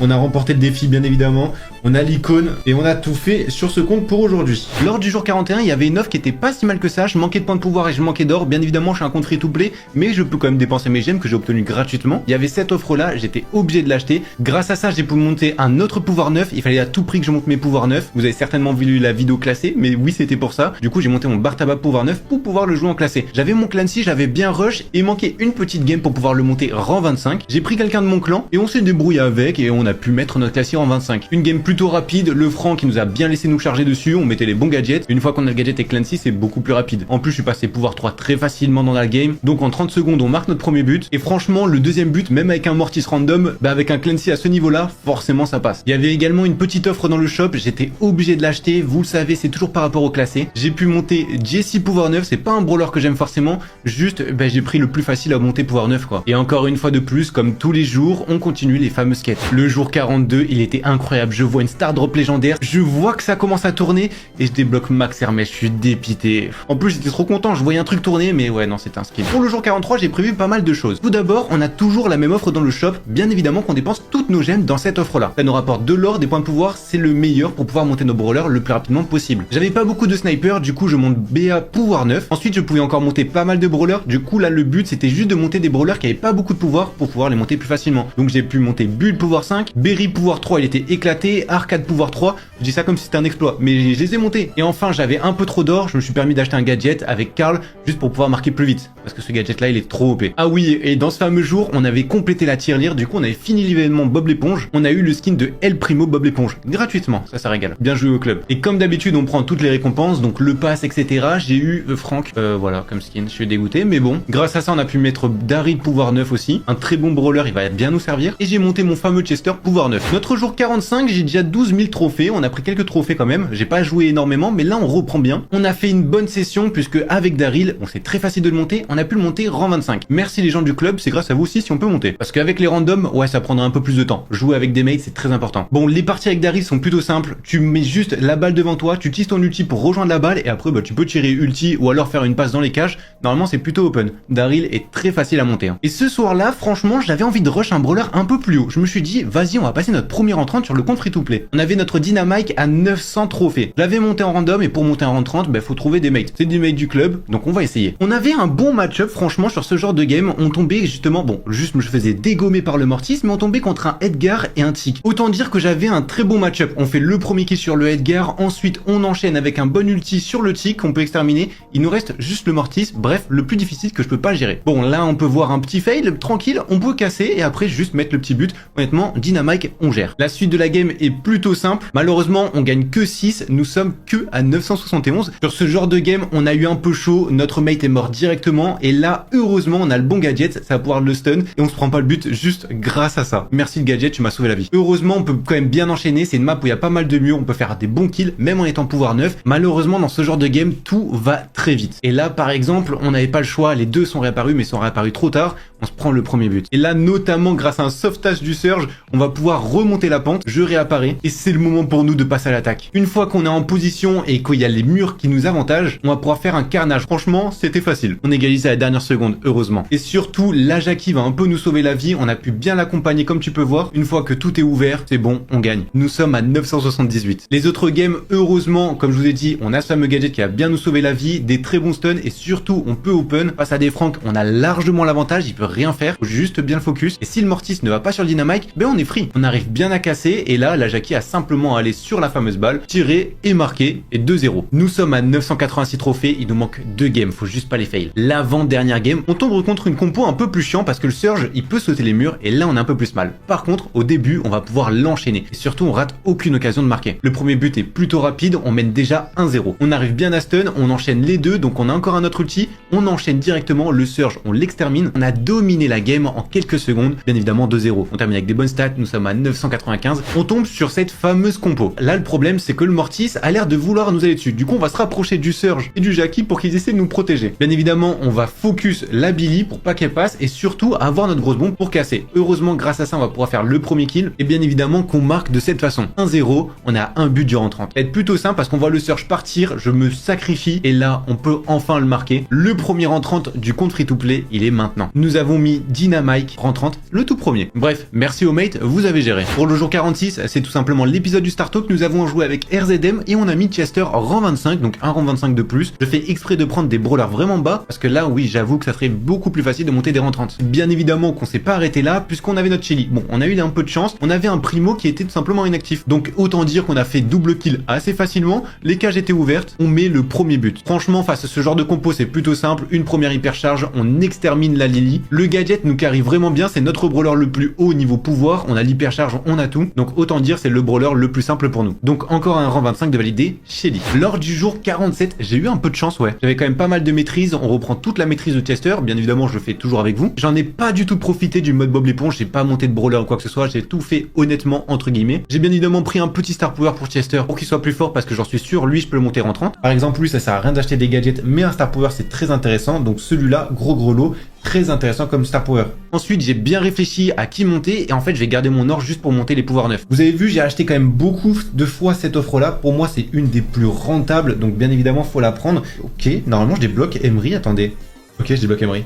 On a remporté le défi bien évidemment, on a l'icône et on a tout fait sur ce compte pour aujourd'hui. Lors du jour 41, il y avait une offre qui était pas si mal que ça, je manquais de points de pouvoir et je manquais d'or. Bien évidemment, je suis un compte free-to-play, mais je peux quand même dépenser mes gemmes que j'ai obtenues gratuitement. Il y avait cette offre là, j'étais obligé de l'acheter. Grâce à ça, j'ai pu monter un autre pouvoir neuf, il fallait à tout prix que je monte mes pouvoirs neufs. Vous avez certainement vu la vidéo classée, mais oui, c'était pour ça. Du coup, j'ai monté mon Bartaba pouvoir neuf pour pouvoir le jouer en classé. J'avais mon Clancy, j'avais bien rush et il manquait une petite game pour pouvoir le monter rang 25. J'ai pris quelqu'un de mon clan et on s'est débrouillé avec et on a pu mettre notre classier en 25. Une game plutôt rapide, le franc qui nous a bien laissé nous charger dessus, on mettait les bons gadgets. Une fois qu'on a le gadget et Clancy, c'est beaucoup plus rapide. En plus, je suis passé pouvoir 3 très facilement dans la game. Donc en 30 secondes, on marque notre premier but. Et franchement, le deuxième but, même avec un Mortis random, avec un Clancy à ce niveau-là, forcément ça passe. Il y avait également une petite offre dans le shop, j'étais obligé de l'acheter. Vous le savez, c'est toujours par rapport au classé. J'ai pu monter Jessie pouvoir 9, c'est pas un brawler que j'aime forcément, juste j'ai pris le plus facile à monter pouvoir 9 quoi. Et encore une fois de plus, comme tous les jours, on continue les fameuses quêtes. Le jour 42, il était incroyable, je vois une Star Drop légendaire, je vois que ça commence à tourner et je débloque Max Hermès, je suis dépité. En plus, j'étais trop content, je voyais un truc tourner, mais ouais, non, c'était un skin. Pour le jour 43, j'ai prévu pas mal de choses. Tout d'abord, on a toujours la même offre dans le shop, bien évidemment qu'on dépense toutes nos gemmes dans cette offre-là. Ça nous rapporte de l'or, des points de pouvoir, c'est le meilleur pour pouvoir monter nos brawlers le plus rapidement possible. J'avais pas beaucoup de snipers, du coup, je monte BA pouvoir 9. Ensuite, je pouvais encore monter pas mal de brawlers, du coup, là, le but, c'était juste de monter des brawlers qui avaient pas beaucoup de pouvoir pour pouvoir les monter plus facilement. Donc, j'ai pu monter Bull pouvoir 5, Berry pouvoir 3, il était éclaté, arcade pouvoir 3, je dis ça comme si c'était un exploit, mais je les ai montés. Et enfin, j'avais un peu trop d'or, je me suis permis d'acheter un gadget avec Karl, juste pour pouvoir marquer plus vite, parce que ce gadget là il est trop OP. Ah oui, et dans ce fameux jour, on avait complété la tirelire, du coup on avait fini l'événement Bob l'éponge, on a eu le skin de El Primo Bob l'éponge, gratuitement, ça régale. Bien joué au club. Et comme d'habitude, on prend toutes les récompenses, donc le pass, etc. J'ai eu Franck, voilà, comme skin, je suis dégoûté, mais bon. Grâce à ça, on a pu mettre Daryl pouvoir 9 aussi, un très bon brawler, il va bien nous servir. Et j'ai monté mon fameux Chester pouvoir 9. Notre jour 45, j'ai déjà 12 000 trophées, on a pris quelques trophées quand même, j'ai pas joué énormément, mais là on reprend bien. On a fait une bonne session, puisque avec Daryl, bon c'est très facile de le monter, on a pu le monter rang 25. Merci les gens du club, c'est grâce à vous aussi si on peut monter. Parce qu'avec les randoms, ouais ça prendra un peu plus de temps. Jouer avec des mates, c'est très important. Bon, les parties avec Daryl sont plutôt simples, tu mets juste la balle devant toi, tu utilises ton ulti pour rejoindre la balle, et après bah, tu peux tirer ulti ou alors faire une passe dans les cages. Normalement c'est plutôt open. Daryl est très facile à monter. Et ce soir-là, franchement, j'avais envie de rush un brawler un peu plus haut. Je me suis dit, vas-y, on va passer notre premier rang 30 sur le compte free-to-play. On avait notre Dynamite à 900 trophées. Je l'avais monté en random et pour monter en rang 30, bah, faut trouver des mates. C'est des mates du club, donc on va essayer. On avait un bon match-up, franchement, sur ce genre de game. On tombait justement, bon, juste me faisais dégommer par le Mortis, mais on tombait contre un Edgar et un Tick. Autant dire que j'avais un très bon match-up. On fait le premier kill sur le Edgar, ensuite on enchaîne avec un bon ulti sur le Tick qu'on peut exterminer. Il nous reste juste le Mortis, bref, le plus difficile que je peux pas gérer. Bon, là on peut voir un petit fail, tranquille, on peut casser et après juste mettre le petit but. Honnêtement, Dynamite, on gère. La suite de la game est plutôt simple. Malheureusement, on gagne que 6, nous sommes que à 971. Sur ce genre de game, on a eu un peu chaud, notre mate est mort directement et là, heureusement, on a le bon gadget, ça va pouvoir le stun et on se prend pas le but juste grâce à ça. Merci le gadget, tu m'as sauvé la vie. Heureusement, on peut quand même bien enchaîner, c'est une map où il y a pas mal de murs, on peut faire des bons kills, même en étant pouvoir 9. Malheureusement, dans ce genre de game, tout va très vite. Et là, par exemple, on n'avait pas le choix, les deux sont réapparus, mais sont réapparus trop tard, on se prend le premier but. Et là, notamment grâce à un sauvetage du Surge, on va pouvoir remonter la pente, je réapparais, et c'est le moment pour nous de passer à l'attaque. Une fois qu'on est en position et qu'il y a les murs qui nous avantagent, on va pouvoir faire un carnage. Franchement, c'était facile. On égalise à la dernière seconde, heureusement. Et surtout, la Jackie va un peu nous sauver la vie, on a pu bien l'accompagner comme tu peux voir. Une fois que tout est ouvert, c'est bon, on gagne. Nous sommes à 978. Les autres games, heureusement, comme je vous ai dit, on a ce fameux gadget qui a bien nous sauver la vie, des très bons stuns, et surtout, on peut open. Face à des Franks, on a largement l'avantage, il peut rien faire, faut juste bien le focus. Et si le Mortis ne va pas sur le Dynamite, ben on est free. On arrive bien à casser, et là, la Jackie a simplement allé sur la fameuse balle, tirer et marquer, et 2-0. Nous sommes à 986 trophées, il nous manque 2 games, faut juste pas les fail. L'avant-dernière game, on tombe contre une compo un peu plus chiant parce que le Surge, il peut sauter les murs, et là, on a un peu plus mal. Par contre, au début, on va pouvoir l'enchaîner, et surtout, on rate aucune occasion de marquer. Le premier but est plutôt rapide, on mène déjà 1-0. On arrive bien à stun, on enchaîne les deux, donc on a encore un autre ulti, on enchaîne directement, le Surge, on l'extermine, on a dominé la game en quelques secondes, bien évidemment 2-0. On termine avec des bonnes stats, nous sommes à 995, on tombe sur cette fameuse compo. Là, le problème, c'est que le Mortis a l'air de vouloir nous aller dessus, du coup, on va se rapprocher du Surge et du Jackie pour qu'ils essaient de nous protéger. Bien évidemment, on va focus la Billy pour pas qu'elle passe et surtout avoir notre grosse bombe pour casser. Heureusement, grâce à ça, on va pouvoir faire le premier kill et bien évidemment qu'on marque de cette façon. 1-0, on a un but durant 30. Ça va être plutôt simple parce qu'on voit le Surge partir, je me sacrifie et là, on peut enfin le marquer. Le premier rang 30 du compte free-to-play, il est maintenant. Nous avons mis Dynamite rang 30, le tout premier. Bref, merci aux mates, vous avez géré. Pour le jour 46, c'est tout simplement l'épisode du Star Talk. Nous avons joué avec RZM et on a mis Chester rang 25, donc un rang 25 de plus. Je fais exprès de prendre des brawlers vraiment bas parce que là, oui, j'avoue que ça serait beaucoup plus facile de monter des rangs 30. Bien évidemment qu'on s'est pas arrêté là puisqu'on avait notre Chili. Bon, on a eu un peu de chance, on avait un Primo qui était tout simplement inactif. Donc autant dire qu'on a fait double kill assez facilement, les cages étaient ouvertes, on met le premier but. Franchement, face à ce genre de compo, c'est plutôt simple, une première hypercharge, on extermine la Lily. Le gadget nous carry vraiment bien, c'est notre brawler le plus haut niveau pouvoir, on a l'hypercharge, on a tout. Donc autant dire c'est le brawler le plus simple pour nous. Donc encore un rang 25 de valider Shelly. Lors du jour 47, j'ai eu un peu de chance, ouais. J'avais quand même pas mal de maîtrise, on reprend toute la maîtrise de Chester, bien évidemment je le fais toujours avec vous. J'en ai pas du tout profité du mode Bob l'éponge, j'ai pas monté de brawler ou quoi que ce soit, j'ai tout fait honnêtement entre guillemets. J'ai bien évidemment pris un petit star power pour Chester pour qu'il soit plus fort parce que j'en suis sûr, lui je peux le monter en 30. Par exemple, lui ça sert à rien d'acheter des gadgets, mais un star power c'est très intéressant, donc celui-là, gros lot, très intéressant comme star power. Ensuite, j'ai bien réfléchi à qui monter et en fait, je vais garder mon or juste pour monter les pouvoirs neufs. Vous avez vu, j'ai acheté quand même beaucoup de fois cette offre-là. Pour moi, c'est une des plus rentables, donc bien évidemment, faut la prendre. Ok, normalement, je débloque Emery, attendez. Ok, je débloque Emery.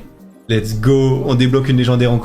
Let's go, on débloque une légendaire encore.